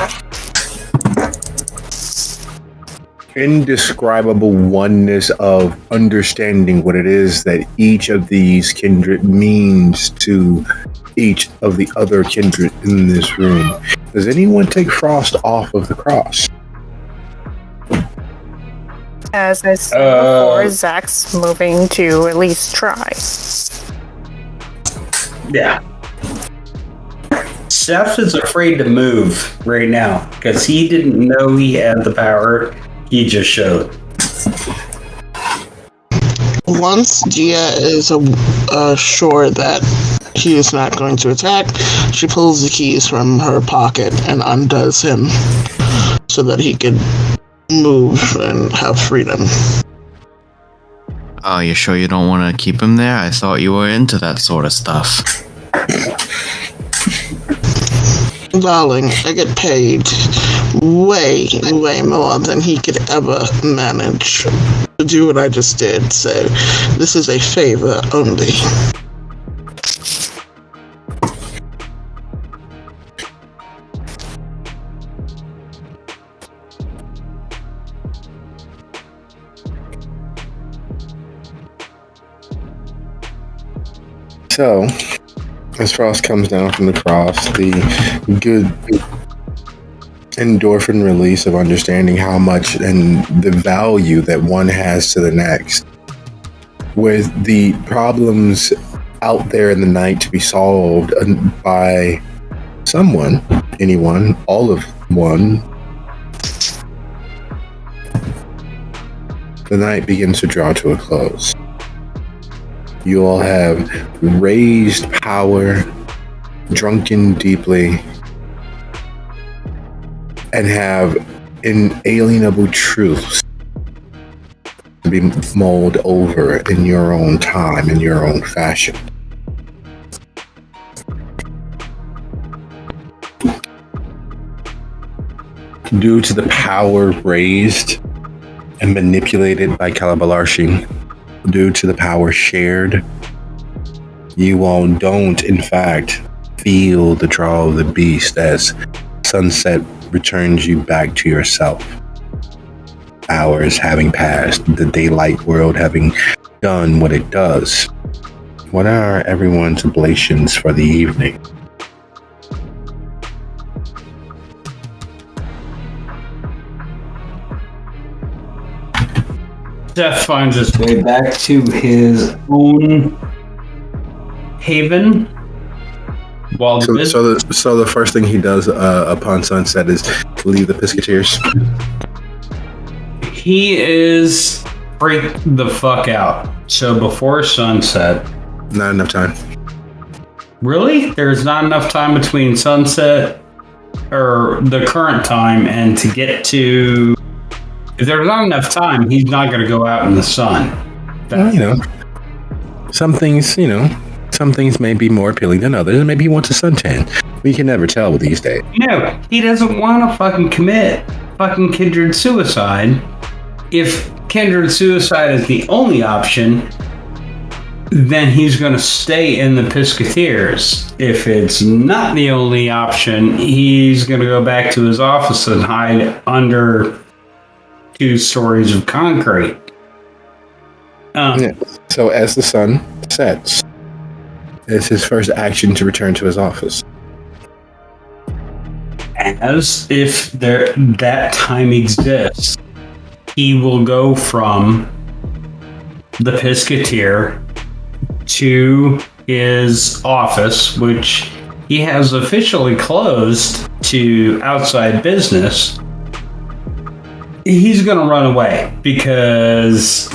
indescribable oneness of understanding what it is that each of these kindred means to each of the other kindred in this room, does anyone take Frost off of the cross? As I said before, Zach's moving to at least try. Yeah. Seth is afraid to move right now because he didn't know he had the power. He just showed. Once Gia is sure that he is not going to attack, she pulls the keys from her pocket and undoes him so that he can move and have freedom. Oh, you sure you don't want to keep him there? I thought you were into that sort of stuff. Darling, I get paid way more than he could ever manage to do what I just did, so this is a favor only. So, as Frost comes down from the cross, the good endorphin release of understanding how much and the value that one has to the next, with the problems out there in the night to be solved by someone, anyone, all of one, the night begins to draw to a close. You all have raised power, drunken deeply, and have inalienable truths to be mulled over in your own time, in your own fashion. Due to the power raised and manipulated by Calabalarshi, due to the power shared, you all don't, in fact, feel the draw of the beast as sunset returns you back to yourself. Hours having passed, the daylight world having done what it does. What are everyone's oblations for the evening? Seth finds his way back to his own haven. While So the first thing he does upon sunset is leave the Pisketeers. he is freak the fuck out. So before sunset, Not enough time. really, there's not enough time between sunset or the current time and to get to. If there's not enough time, he's not going to go out in the sun. Well, some things may be more appealing than others, and maybe he wants a suntan. We can never tell with these days. No, he doesn't want to fucking commit fucking kindred suicide. If kindred suicide is the only option, then he's going to stay in the Pisketeers. If it's not the only option, he's going to go back to his office and hide under 2 stories of concrete. Yeah. So as the sun sets, it's his first action to return to his office. As if that time exists, he will go from the Pisketeer to his office, which he has officially closed to outside business. He's going to run away because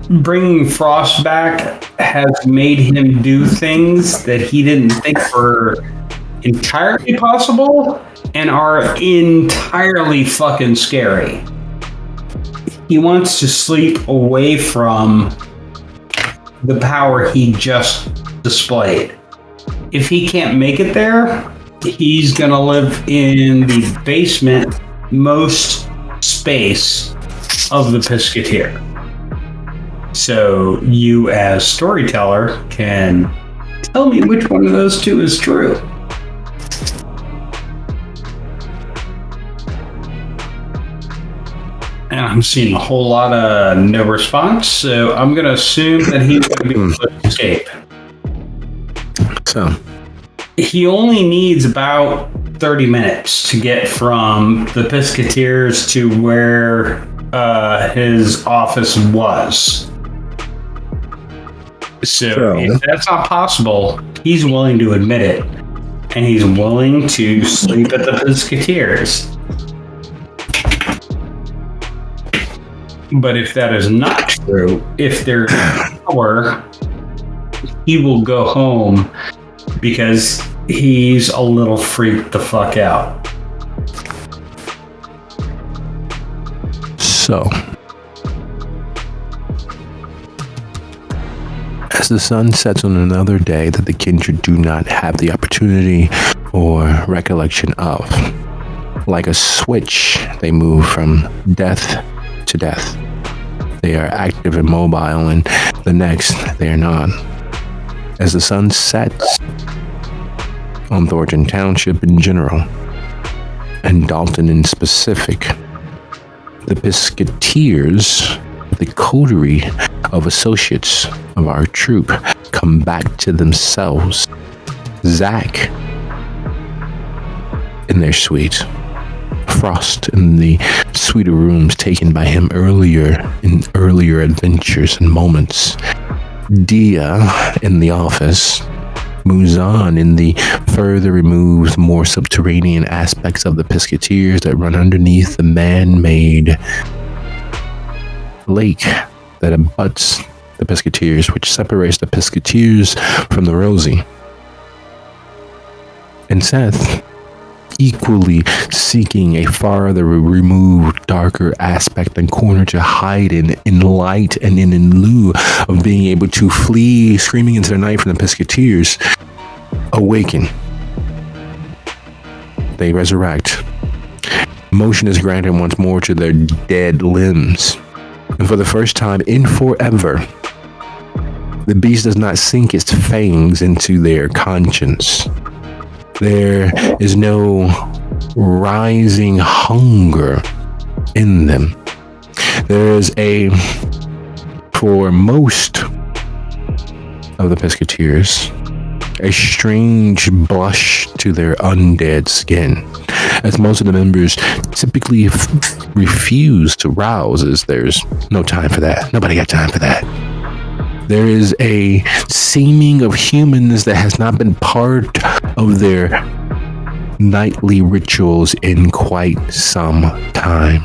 bringing Frost back has made him do things that he didn't think were entirely possible and are entirely fucking scary. He wants to sleep away from the power he just displayed. If he can't make it there, he's gonna live in the basement most space of the Pisketeer. So you as storyteller can tell me which one of those 2 is true. And I'm seeing a whole lot of no response, so I'm going to assume that he's going to be able to escape. So He only needs about 30 minutes to get from the Pisketeers to where his office was. So if that's not possible, he's willing to admit it. And he's willing to sleep at the Pisketeers. But if that is not true, if there's power, he will go home because he's a little freaked the fuck out. So, as the sun sets on another day that the kindred do not have the opportunity or recollection of, like a switch, they move from death to death. They are active and mobile, and the next, they are not. As the sun sets on Thornton Township in general, and Dalton in specific, the Pisketeers, the coterie of associates of our troop, come back to themselves. Zach in their suite, Frost in the sweeter rooms taken by him earlier in earlier adventures and moments, Dia in the office, Muzan in the further removed, more subterranean aspects of the Pisketeers that run underneath the man-made lake that abuts the Pisketeers, which separates the Pisketeers from the Rosie. And Seth, equally seeking a farther removed, darker aspect and corner to hide in light and in lieu of being able to flee screaming into the night from the Pisketeers, awaken. They resurrect. Motion is granted once more to their dead limbs. And for the first time in forever, the beast does not sink its fangs into their conscience. There is no rising hunger in them. There is for most of the Pisketeers, a strange blush to their undead skin, as most of the members typically refuse to rouse, as there's no time for that. Nobody got time for that. There is a seeming of humanness that has not been part of their nightly rituals in quite some time.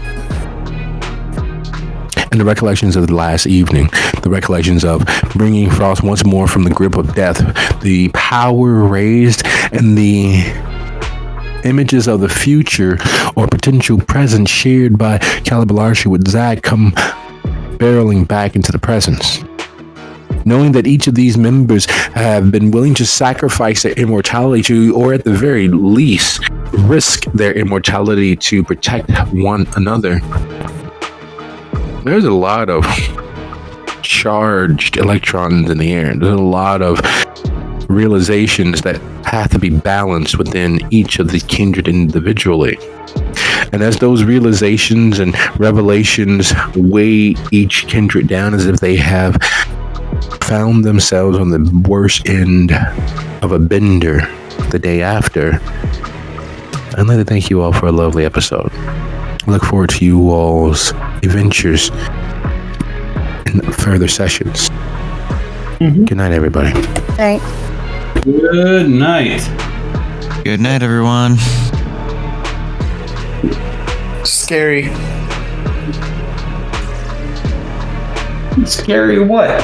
And the recollections of the last evening, the recollections of bringing Frost once more from the grip of death, the power raised, and the images of the future or potential present shared by Calabalarshi with Zach come barreling back into the presence. knowing that each of these members have been willing to sacrifice their immortality to, or at the very least, risk their immortality to protect one another. There's a lot of charged electrons in the air. There's a lot of realizations that have to be balanced within each of the kindred individually. And as those realizations and revelations weigh each kindred down as if they have found themselves on the worst end of a bender the day after, I'd like to thank you all for a lovely episode. I look forward to you all's adventures in further sessions. Good night, everybody. Thanks. Good night. Good night, everyone. Scary. Scary what?